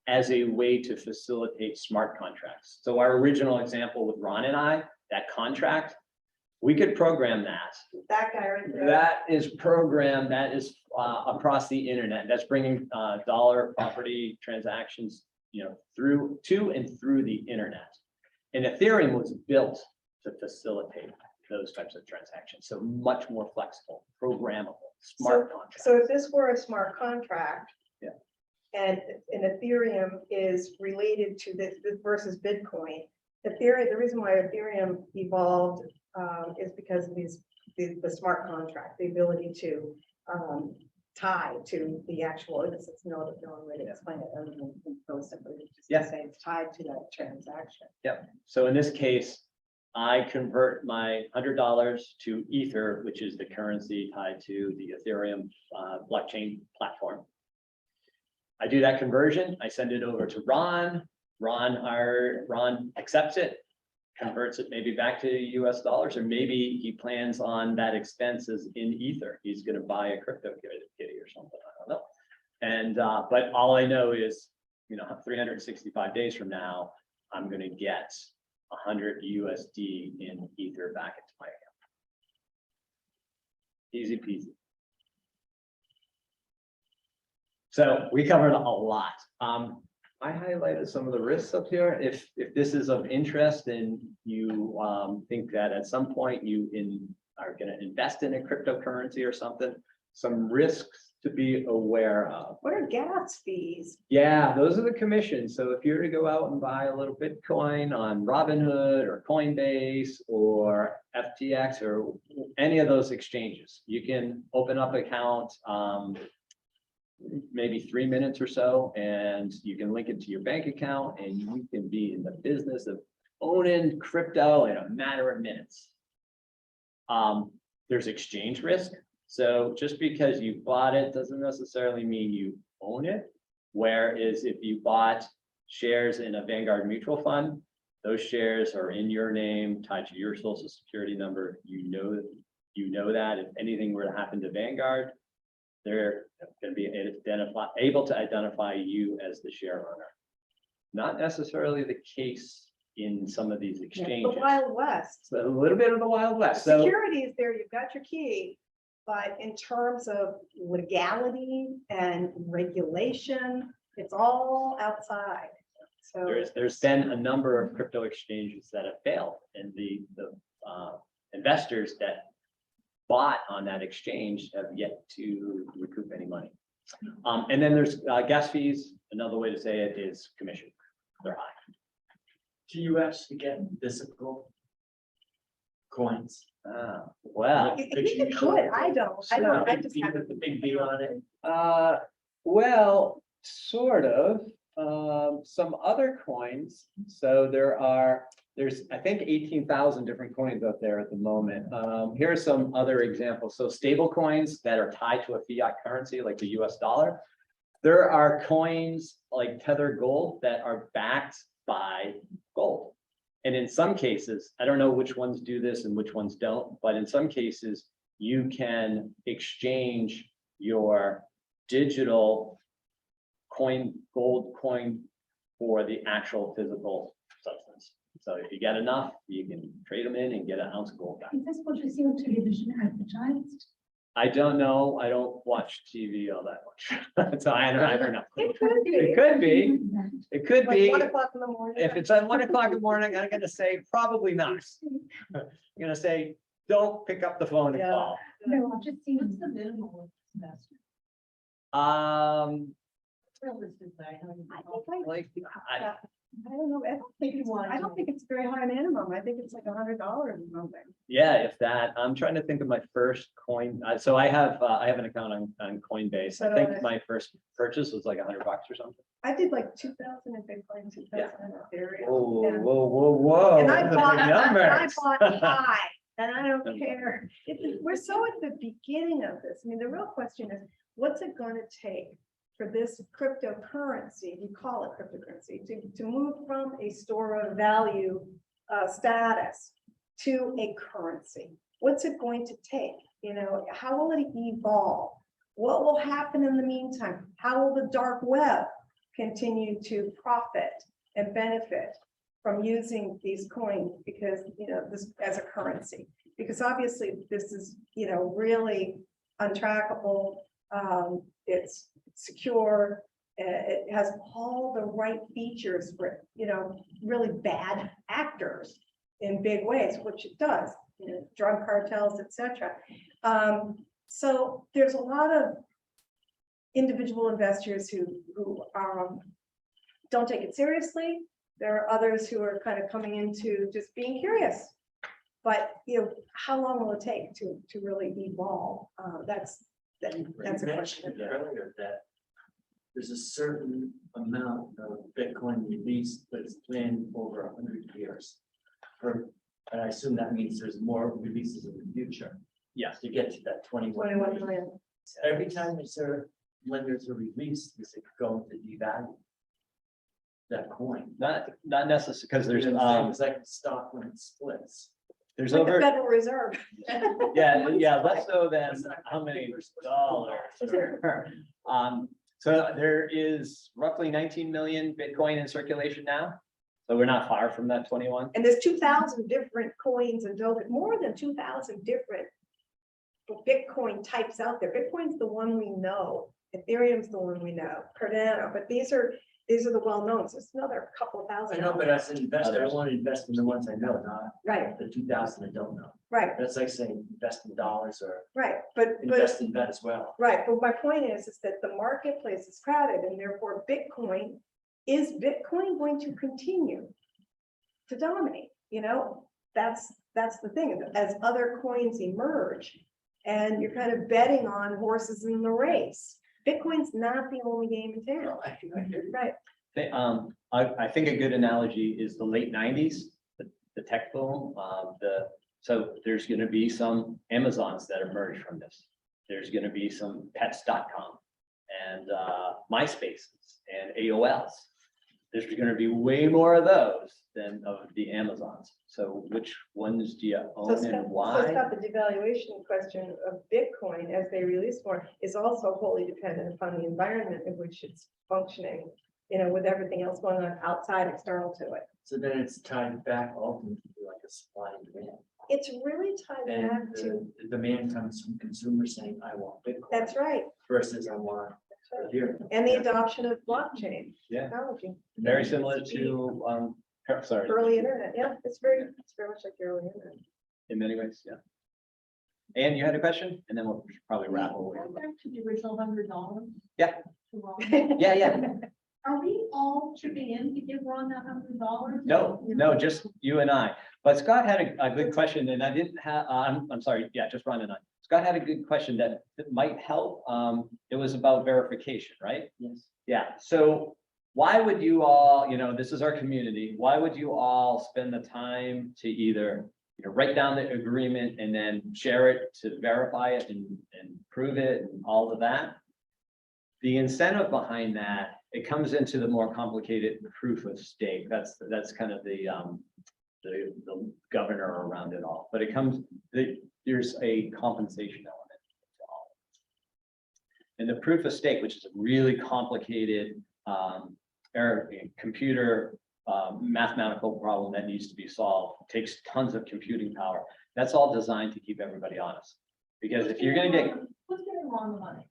S2: as a way to facilitate smart contracts. So our original example with Ron and I, that contract, we could program that.
S3: That guy right there.
S2: That is programmed, that is across the internet. That's bringing dollar property transactions, through to and through the internet. And Ethereum was built to facilitate those types of transactions. So much more flexible, programmable, smart contracts.
S3: So if this were a smart contract, and Ethereum is related to this versus Bitcoin, Ethereum, the reason why Ethereum evolved is because of the smart contract, the ability to tie to the actual, it's no other way to explain it other than so simply just to say it's tied to that transaction.
S2: Yep. So in this case, I convert my $100 to Ether, which is the currency tied to the Ethereum blockchain platform. I do that conversion. I send it over to Ron. Ron accepts it, converts it maybe back to US dollars, or maybe he plans on that expense as in Ether. He's going to buy a crypto kitty or something. I don't know. And, but all I know is, 365 days from now, I'm gonna get 100 USD in Ether back into my account. Easy peasy. So we covered a lot. I highlighted some of the risks up here. If this is of interest and you think that at some point you are going to invest in a cryptocurrency or something, some risks to be aware of.
S3: What are gas fees?
S2: Yeah, those are the commissions. So if you were to go out and buy a little Bitcoin on Robinhood or Coinbase or FTX or any of those exchanges, you can open up an account, maybe 3 minutes or so, and you can link it to your bank account and you can be in the business of owning crypto in a matter of minutes. There's exchange risk. So just because you bought it doesn't necessarily mean you own it. Whereas if you bought shares in a Vanguard mutual fund, those shares are in your name, tied to your social security number. You know that if anything were to happen to Vanguard, they're going to be able to identify you as the share owner. Not necessarily the case in some of these
S3: The
S2: exchanges.
S3: Wild West.
S2: It's a little bit of the Wild West. So
S3: Security is there, you've got your key, but in terms of legality and regulation, it's all outside. So
S2: there's been a number of crypto exchanges that have failed, and the investors that bought on that exchange have yet to recoup any money. And then there's gas fees. Another way to say it is commission. They're high.
S6: Do you actually get physical coins?
S2: Well,
S3: you could, I don't, I just
S6: With
S3: haven't.
S6: the big B on it.
S2: well, sort of. Some other coins. So there's I think 18,000 different coins out there at the moment. Here are some other examples. So stable coins that are tied to a fiat currency like the US dollar. There are coins like Tether Gold that are backed by gold. And in some cases, I don't know which ones do this and which ones don't, but in some cases, you can exchange your digital gold coin for the actual physical substance. So if you get enough, you can trade them in and get an ounce of gold back.
S9: Is this what you see on television advertised?
S2: I don't know. I don't watch TV all that much. So I don't know.
S3: It could be.
S2: It could be. It could
S3: Like
S2: be.
S3: 1 o'clock in the morning.
S2: If it's at 1 o'clock in the morning, I'm gonna say probably not. I'm gonna say, don't pick up the phone and
S3: Yeah.
S2: call.
S9: No, I've just seen what's the minimum investment.
S8: Realistically, I know you-
S3: I think
S2: Like,
S3: I don't know, I don't think it's very high minimum, I think it's like $100 or something.
S2: yeah, if that, I'm trying to think of my first coin. So I have an account on Coinbase.
S3: So
S2: I
S3: do I.
S2: think my first purchase was like $100 or something.
S3: I did like 2,000 in Bitcoin, 2,000 in Ethereum.
S2: Whoa,
S3: Yeah.
S2: whoa.
S3: And I
S2: those are
S3: bought,
S2: big
S3: I
S2: numbers.
S3: bought high, and I don't care. We're so at the beginning of this. I mean, the real question is, what's it gonna take for this cryptocurrency, you call it cryptocurrency, to move from a store of value status to a currency? What's it going to take? How will it evolve? What will happen in the meantime? How will the dark web continue to profit and benefit from using these coins because, this as a currency? Because obviously this is, really untrackable. It's secure. It has all the right features for, really bad actors in big ways, which it does, drug cartels, etc. So there's a lot of individual investors who don't take it seriously. There are others who are kind of coming into just being curious. But how long will it take to really evolve? That's a
S6: You
S3: question.
S6: mentioned earlier that there's a certain amount of Bitcoin released, but it's planned over 100 years. And I assume that means there's more releases in the future.
S2: Yes.
S6: To get to that 21
S3: 21
S6: million.
S3: million.
S6: Every time when there's a release, is it going to devalue that coin?
S2: Not necessarily, because there's
S6: It's like stock when it splits.
S2: there's
S3: Like the
S2: over,
S3: Federal Reserve.
S2: yeah, less so than how many dollars. So there is roughly 19 million Bitcoin in circulation now. So we're not far from that 21.
S3: And there's 2,000 different coins and more than 2,000 different Bitcoin types out there. Bitcoin's the one we know. Ethereum's the one we know. Cardano, but these are the well-known. So it's another couple of
S6: I
S3: thousand.
S6: know, but as an investor, I want to invest in the ones I know, not
S3: Right,
S6: the 2,000 I don't know.
S3: right,
S6: That's like saying invest in dollars or
S3: right. But
S6: invest in that as well.
S3: right, but my point is that the marketplace is crowded and therefore is Bitcoin going to continue to dominate? You know, that's the thing. As other coins emerge and you're kind of betting on horses in the race, Bitcoin's not the only game in town.
S6: No, I hear you.
S3: Right,
S2: I think a good analogy is the late 90s, the tech boom. So there's going to be some Amazons that emerge from this. There's going to be some pets.com and MySpaces and AOLs. There's going to be way more of those than of the Amazons. So which ones do you
S3: so
S2: own and
S3: Scott,
S2: why?
S3: the devaluation question of Bitcoin as they release more is also wholly dependent upon the environment in which it's functioning, you know, with everything else going on outside external to it.
S6: So then it's tied back ultimately to like a supply and demand.
S3: It's really tied
S6: And
S3: back to,
S6: the demand comes from consumers saying, I want Bitcoin.
S3: that's right.
S6: Versus I want Ethereum.
S3: And the adoption of blockchain
S2: Yeah.
S3: technology,
S2: Very similar to, sorry,
S3: early internet. Yeah, it's very much like the early internet.
S2: in many ways, yeah. And you had a question, and then we'll probably wrap away.
S9: Going back to the original $100.
S2: Yeah.
S9: to Ron.
S2: Yeah.
S9: Are we all chipping in to give Ron that $100?
S2: No, just you and I. But Scott had a good question, and I didn't have, I'm sorry, yeah, just Ron and I. Scott had a good question that might help. It was about verification, right?
S6: Yes.
S2: Yeah, so why would you all, this is our community, why would you all spend the time to either, write down the agreement and then share it to verify it and prove it and all of that? The incentive behind that, it comes into the more complicated proof of stake. That's kind of the governor around it all. But there's a compensation element to all. And the proof of stake, which is a really complicated computer mathematical problem that needs to be solved, takes tons of computing power. That's all designed to keep everybody honest. Because if you're going to get,
S9: Who's getting Ron the money?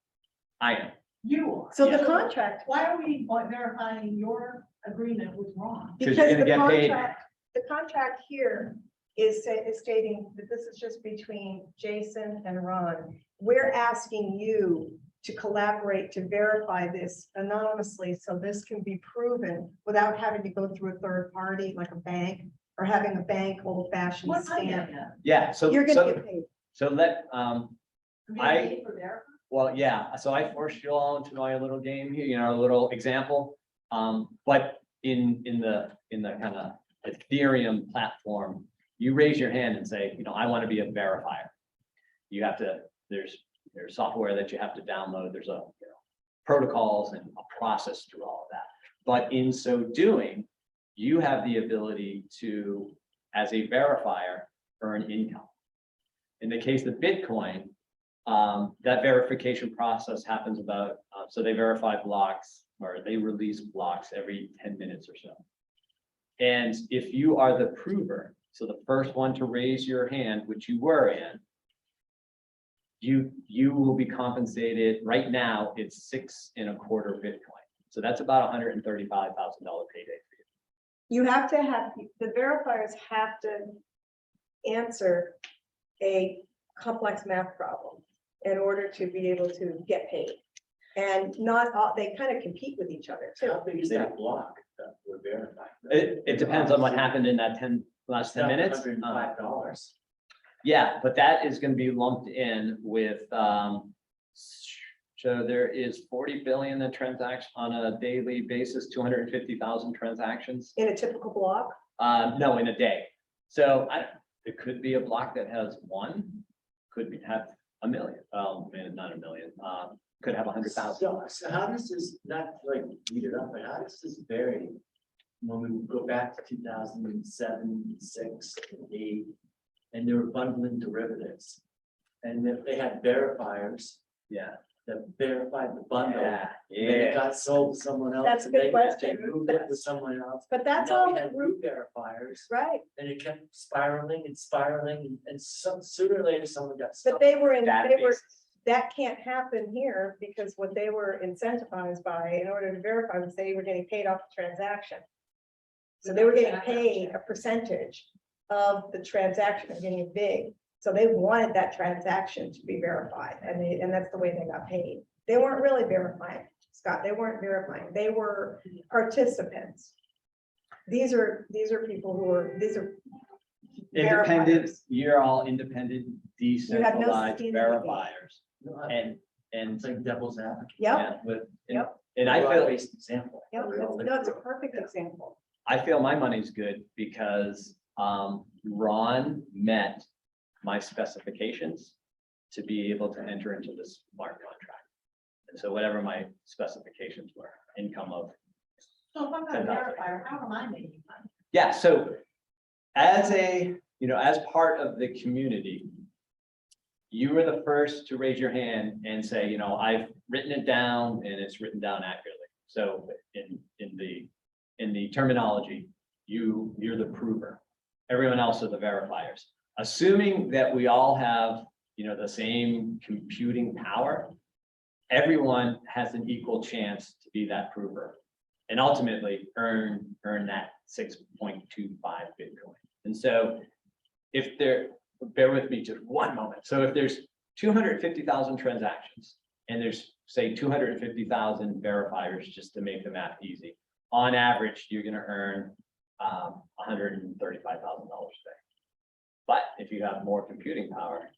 S2: I am.
S9: You are.
S3: So
S2: Yeah.
S3: the contract,
S9: Why are we verifying your agreement with Ron?
S2: Because
S3: because
S2: you're
S3: the
S2: gonna get paid.
S3: contract here is stating that this is just between Jason and Ron. We're asking you to collaborate to verify this anonymously, so this can be proven without having to go through a third party like a bank or having a bank old fashioned
S9: What I
S3: stamp.
S9: get,
S2: Yeah, so
S3: You're gonna get paid.
S2: well, yeah, so I forced you all into my little game here, a little example. But in the kind of Ethereum platform, you raise your hand and say, I want to be a verifier. You have to, there's software that you have to download. There's protocols and a process through all of that. But in so doing, you have the ability to, as a verifier, earn income. In the case of Bitcoin, that verification process happens about, so they verify blocks or they release blocks every 10 minutes or so. And if you are the prover, so the first one to raise your hand, which you were in, you will be compensated. Right now, it's 6.25 Bitcoin. So that's about $135,000 payday for you.
S3: You have to have, the verifiers have to answer a complex math problem in order to be able to get paid. And not all, they kind of compete with each other too.
S6: How big is that block that we're verifying?
S2: It depends on what happened in that last 10 minutes.
S6: $105.
S2: Yeah, but that is going to be lumped in with, so there is 40 billion in transactions on a daily basis, 250,000 transactions.
S3: In a typical block,
S2: No, in a day. So it could be a block that has one, have a million. Oh man, not a million. Could have 100,000.
S6: So how does this, not like beat it up, but how does this vary? When we go back to 2007, 6, 8, and they were bundling derivatives. And if they had verifiers,
S2: Yeah.
S6: that verified the bundle.
S2: Yeah,
S6: And then it
S2: yeah.
S6: got sold to someone else.
S3: That's a
S6: and
S3: good
S6: they
S3: question.
S6: moved it to someone else.
S3: But that's
S6: Now
S3: all,
S6: we had new verifiers,
S3: right,
S6: and it kept spiraling and spiraling, and some, sooner or later, someone got
S3: but
S6: stuck.
S3: they were in, they were,
S2: Databases.
S3: that can't happen here because what they were incentivized by in order to verify was they were getting paid off the transaction. So they were getting paid a percentage of the transaction, they're getting big. So they wanted that transaction to be verified and that's the way they got paid. They weren't really verifying, Scott, they weren't verifying, they were participants. These are people who are, these are
S2: Independent,
S3: verifiers.
S2: you're all independent, decentralized
S3: skin in the game.
S2: verifiers.
S6: No,
S2: And
S6: It's like devil's advocate.
S3: Yep,
S2: yeah, with, and,
S3: Yep.
S2: and I feel,
S6: Based example.
S3: yep, no, it's a perfect example.
S2: I feel my money's good because, Ron met my specifications to be able to enter into this smart contract. And so whatever my specifications were, income of,
S9: So if I'm not a verifier, how am I making money?
S2: yeah, so as a, as part of the community, you were the first to raise your hand and say, I've written it down and it's written down accurately. So in the terminology, you're the prover. Everyone else are the verifiers. Assuming that we all have, the same computing power, everyone has an equal chance to be that prover and ultimately earn that 6.25 Bitcoin. And so if bear with me just one moment. So if there's 250,000 transactions and there's say 250,000 verifiers, just to make the math easy, on average, you're going to earn $135,000 a day. But if you have more computing power,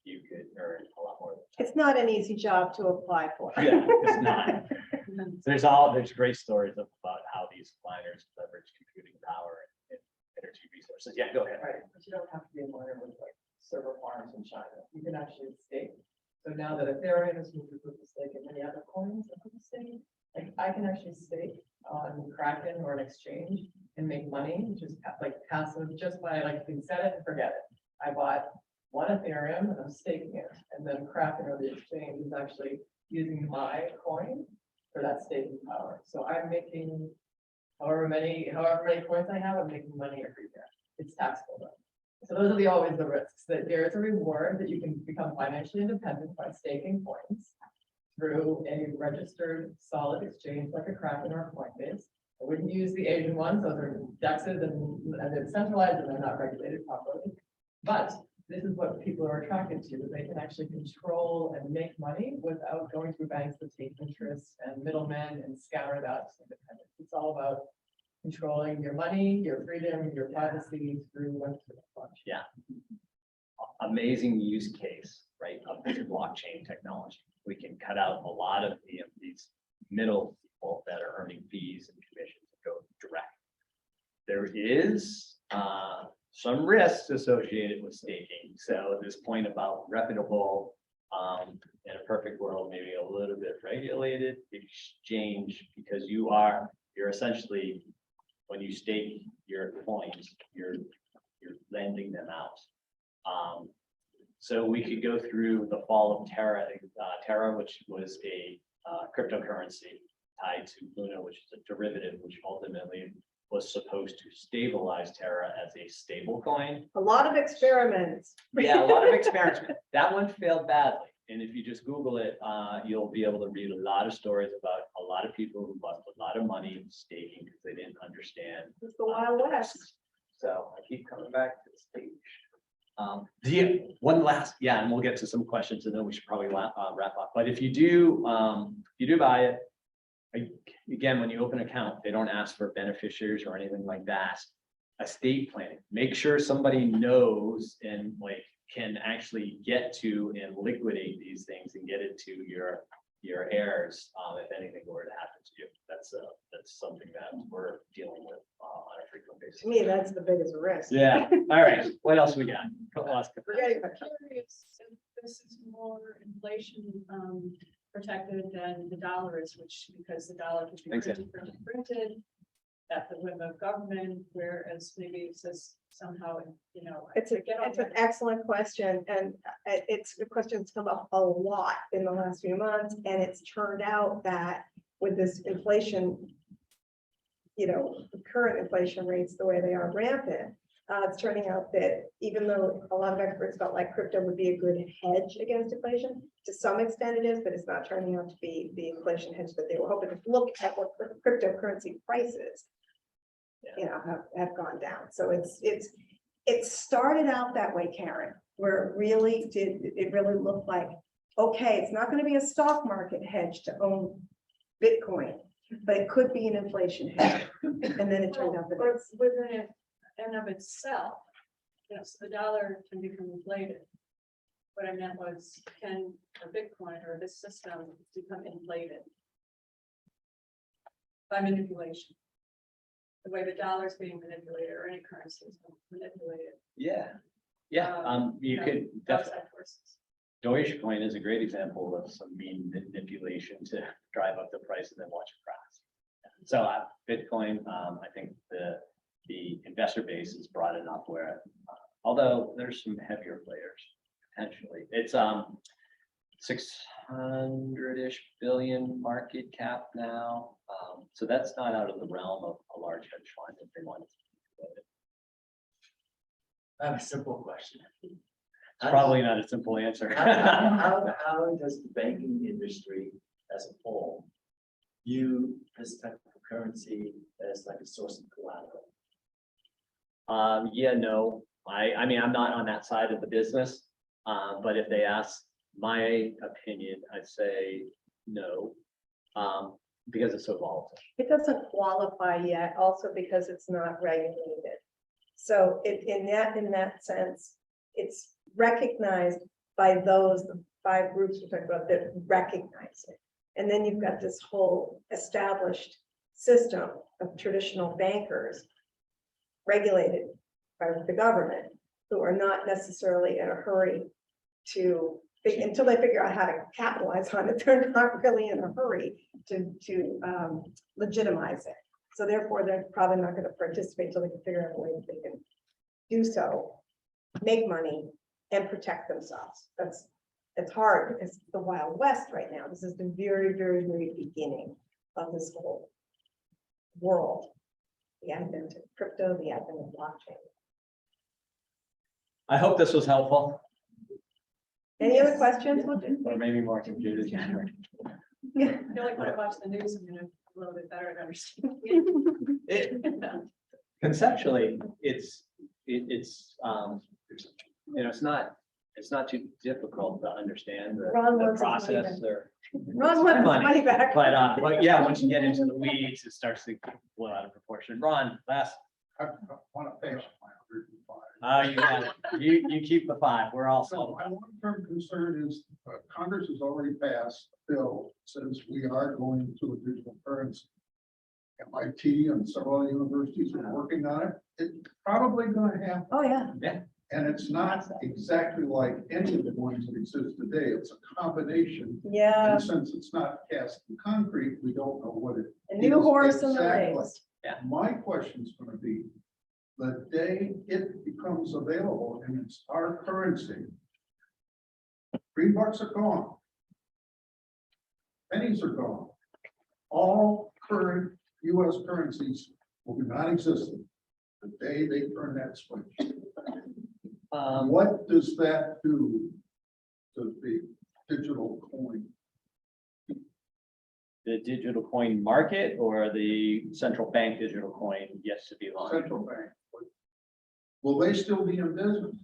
S2: you could earn a lot more.
S3: It's not an easy job to apply for.
S2: Yeah, it's not. There's great stories about how these miners leverage computing power and energy resources. Yeah, go ahead.
S5: Right, but you don't have to be a miner with like server farms in China. You can actually stake. So now that Ethereum has moved to proof of stake and many other coins are proof of stake, like I can actually stake on Kraken or an exchange and make money, which is like passive, just by like you can set it and forget it. I bought one Ethereum and I'm staking it, and then Kraken or the exchange is actually using my coin for that staking power. So I'm making however many coins I have, I'm making money every year. It's taxable though. So those are always the risks, that there is a reward that you can become financially independent by staking coins through a registered solid exchange like a Kraken or a Coinbase. I wouldn't use the Asian ones, those are DEXs and they're centralized and they're not regulated properly. But this is what people are attracted to, they can actually control and make money without going through banks that take interest and middlemen and scatter it out to independence. It's all about controlling your money, your freedom, your privacy through Web3.
S2: Yeah. Amazing use case, right, of this blockchain technology. We can cut out a lot of these middle people that are earning fees and commissions and go direct. There is some risks associated with staking. So this point about reputable, in a perfect world, maybe a little bit regulated exchange, because you're essentially, when you stake your coins, you're lending them out. So we could go through the fall of Terra, which was a cryptocurrency tied to Luna, which is a derivative, which ultimately was supposed to stabilize Terra as a stable coin.
S3: A lot of experiments.
S2: Yeah, a lot of experiments. That one failed badly. And if you just Google it, you'll be able to read a lot of stories about a lot of people who lost a lot of money staking because they didn't understand.
S3: It's the Wild
S2: the
S3: West.
S2: risks. So I keep coming back to the stage. One last, and we'll get to some questions and then we should probably wrap up. But if you do buy it, again, when you open an account, they don't ask for beneficiaries or anything like that. Estate planning, make sure somebody knows and can actually get to and liquidate these things and get it to your heirs if anything were to happen to you. That's something that we're dealing with on a frequent basis.
S3: To me, that's the biggest risk.
S2: Yeah. All right. What else we got?
S3: Forgetting the
S8: Curious if this is more inflation protected than the dollar is, because the dollar can be
S2: Exactly.
S8: printed. at the whim of government, whereas maybe it's just somehow, you know.
S3: It's an excellent question, and it's a question that's come up a lot in the last few months, and it's turned out that with this inflation, you know, current inflation rates, the way they are rampant, it's turning out that even though a lot of experts felt like crypto would be a good hedge against inflation, to some extent it is, but it's not turning out to be the inflation hedge that they were hoping. To look at what cryptocurrency prices, you know, have gone down. So it started out that way, Karen, where it really looked like, okay, it's not going to be a stock market hedge to own Bitcoin, but it could be an inflation hedge. And then it turned out that
S8: Or
S3: it's,
S8: within it and of itself, you know, so the dollar can become inflated. What I meant was, can a Bitcoin or this system become inflated by manipulation? The way the dollar is being manipulated, or any currency is being manipulated.
S2: Yeah, you could definitely.
S8: Outside forces.
S2: Dogecoin is a great example of some mean manipulation to drive up the price and then watch it crash. So Bitcoin, I think the investor base is broad enough where, although there's some heavier players potentially, it's 600-ish billion market cap now. So that's not out of the realm of a large hedge fund if they wanted to.
S6: I have a simple question.
S2: It's probably not a simple answer.
S6: How does the banking industry as a whole view this type of currency as like a source of collateral?
S2: Yeah, no, I mean, I'm not on that side of the business. But if they ask my opinion, I'd say no. Because it's so volatile.
S3: it doesn't qualify yet, also because it's not regulated. So in that sense, it's recognized by those, the 5 groups we talked about that recognize it. And then you've got this whole established system of traditional bankers regulated by the government, who are not necessarily in a hurry to, until they figure out how to capitalize on it, they're not really in a hurry to legitimize it. So therefore, they're probably not going to participate until they can figure out a way that they can do so, make money, and protect themselves. It's hard. It's the Wild West right now. This is the very, very, very beginning of this whole world. The advent of crypto, the advent of blockchain.
S2: I hope this was helpful,
S3: Any other questions?
S2: or maybe more confusing.
S3: Yeah.
S8: I feel like when I watch the news, I'm gonna a little bit better at understanding.
S2: Conceptually, it's you know, it's not too difficult to understand
S3: Ron
S2: the
S3: wants his money
S2: process
S3: back.
S2: or.
S3: Ron wants his money back.
S2: But yeah, once you get into the weeds, it starts to blow out of proportion. Ron, last,
S7: I want to pay off my 105.
S2: you got it. You keep the 5. We're all
S7: So
S2: sold.
S7: my long-term concern is Congress has already passed a bill since we are going to a digital currency. MIT and several universities are working on it. It's probably going to happen.
S3: Oh, yeah.
S7: And it's not exactly like any of the ones that exist today. It's a combination.
S3: Yeah,
S7: And since it's not cast in concrete, we don't know what it
S3: a new
S7: is
S3: horse in the
S7: exactly.
S3: race.
S7: My question is going to be, the day it becomes available and it's our currency, $3 are gone. Pennies are gone. All current US currencies will be non-existent the day they turn that switch. What does that do to the digital coin?
S2: The digital coin market or the central bank digital coin yet to be launched?
S7: Central bank. Will they still be in business?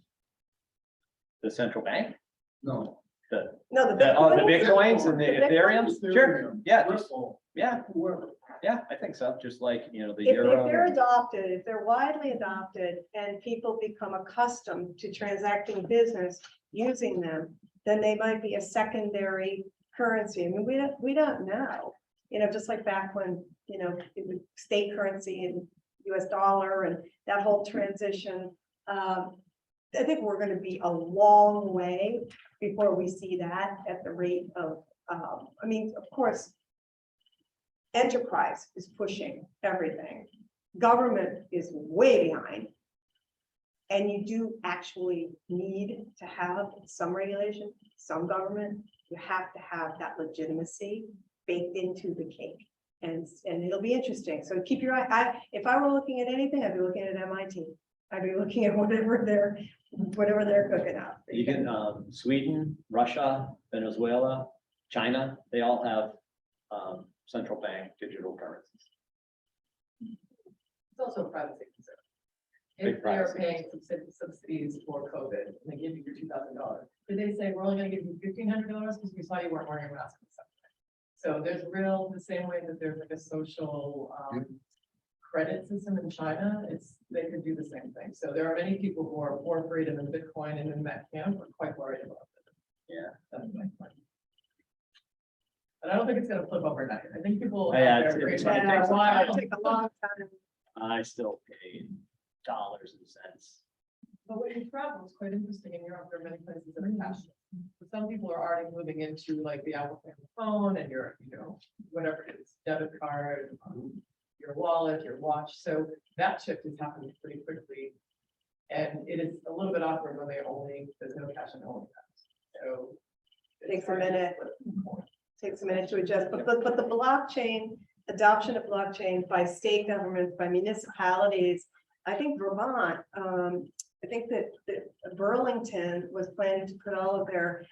S2: The central bank?
S7: No.
S2: The
S3: No,
S2: the Bitcoins and the Ethereum? Sure,
S7: Ethereum,
S2: yeah,
S7: Ripple,
S2: yeah,
S7: whoever.
S2: yeah, I think so. Just like, you know, the
S3: If
S2: euro.
S3: they're adopted, if they're widely adopted and people become accustomed to transacting business using them, then they might be a secondary currency. I mean, we don't know, you know, just like back when, you know, it was state currency and US dollar and that whole transition. I think we're going to be a long way before we see that at the rate of, I mean, of course, enterprise is pushing everything. government is way behind. And you do actually need to have some regulation, some government, you have to have that legitimacy baked into the cake. And it'll be interesting. So keep your eye, if I were looking at anything, I'd be looking at MIT. I'd be looking at whatever they're cooking up.
S2: Even Sweden, Russia, Venezuela, China, they all have central bank digital currencies.
S5: It's also a privacy concern.
S2: Big
S5: If they're
S2: privacy
S5: paying subsidies for COVID, and they give you your $2,000, did they say, we're only gonna give you $1,500 because we saw you weren't wearing a mask? So there's the same way that there's like a social credit system in China, they could do the same thing. So there are many people who are for freedom and Bitcoin and in that camp are quite worried about it.
S2: Yeah.
S5: That's my point. And I don't think it's gonna flip overnight. I think people.
S2: Yeah,
S5: out there
S2: it's-
S5: are
S2: it's
S5: great.
S2: gonna take some
S5: Why-
S3: It'll take a long time.
S2: I still pay dollars and cents.
S5: But when you travel, it's quite interesting in Europe, there are many places that are cashless. But some people are already moving into like the Apple phone and your, whatever it is, debit card, your wallet, your watch. So that shift is happening pretty quickly. And it is a little bit awkward when there's no cash and only cash. So. it's
S3: Takes a
S5: hard to
S3: minute.
S5: flip the coin.
S3: Takes a minute to adjust, but the blockchain, adoption of blockchain by state governments, by municipalities. I think Vermont, I think that Burlington was planning to put all of their,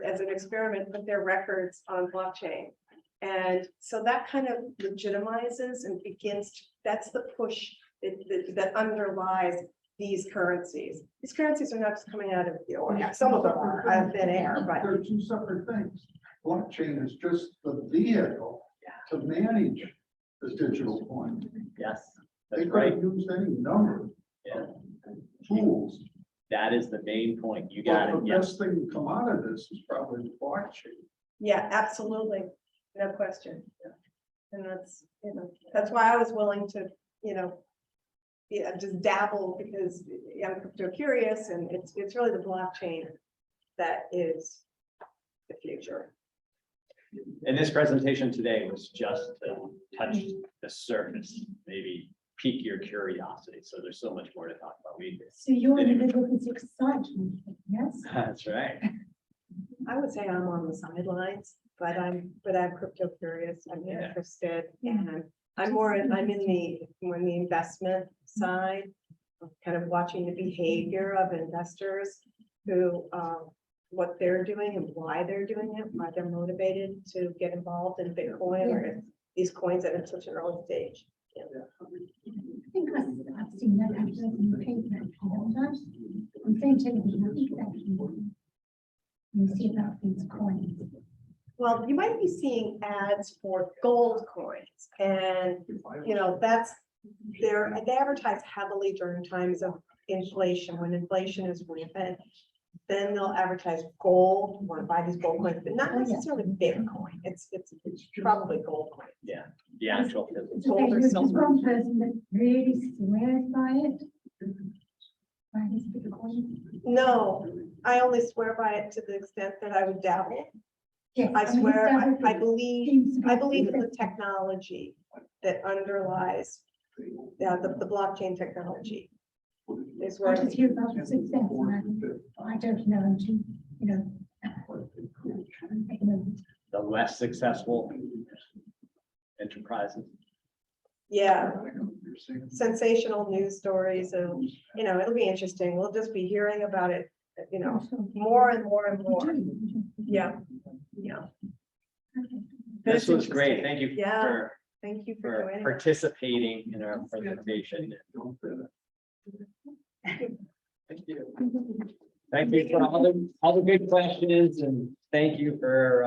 S3: as an experiment, put their records on blockchain. And so that kind of legitimizes and that's the push that underlies these currencies. These currencies are not just coming out of the air. Some of them are out of thin air, but
S7: They're two separate things. Blockchain is just the vehicle to manage the digital coin.
S2: Yes,
S7: They
S2: that's
S7: could
S2: right.
S7: have used any number
S2: Yeah.
S7: of tools.
S2: That is the main point. You
S7: But
S2: got
S7: the
S2: it. Yes.
S7: best thing to come out of this is probably the blockchain.
S3: yeah, absolutely, no question. And that's why I was willing to, just dabble because I'm crypto curious and it's really the blockchain that is the future.
S2: And this presentation today was just to touch the surface, maybe pique your curiosity. So there's so much more to talk about.
S9: So you're in the middle of this excitement, yes?
S2: That's right.
S3: I would say I'm on the sidelines, but I'm crypto curious. I'm
S2: Yeah.
S3: interested, and I'm in the investment side, kind of watching the behavior of investors who, what they're doing and why they're doing it, why they're motivated to get involved in Bitcoin or these coins at such an early stage.
S9: I think I've seen that advert in the paper a few times. On same television, I think that's you see about these coins.
S3: Well, you might be seeing ads for gold coins, and they advertise heavily during times of inflation, when inflation is rampant. Then they'll advertise gold, want to buy these gold coins, but not necessarily Bitcoin. It's probably gold coin.
S2: Yeah. The actual.
S9: So
S3: Gold or
S9: there's
S3: silver.
S9: one person that really swears by it. By this Bitcoin.
S3: No, I only swear by it to the extent that I would dabble.
S9: Yes,
S3: I
S9: mean,
S3: swear,
S9: that
S3: I believe
S9: seems to be-
S3: in the technology that underlies the blockchain technology. Is
S9: I
S3: where
S9: just hear about the success, and I don't know until,
S2: The less successful enterprises.
S3: yeah, sensational news stories, and it'll be interesting. We'll just be hearing about it, more and more and more. Yeah. But
S2: This
S3: it's
S2: was great.
S3: interesting.
S2: Thank you
S3: Yeah.
S2: for
S3: Thank you for joining.
S2: participating in our presentation.
S7: Thank you.
S2: Thank you for all the good questions, and thank you for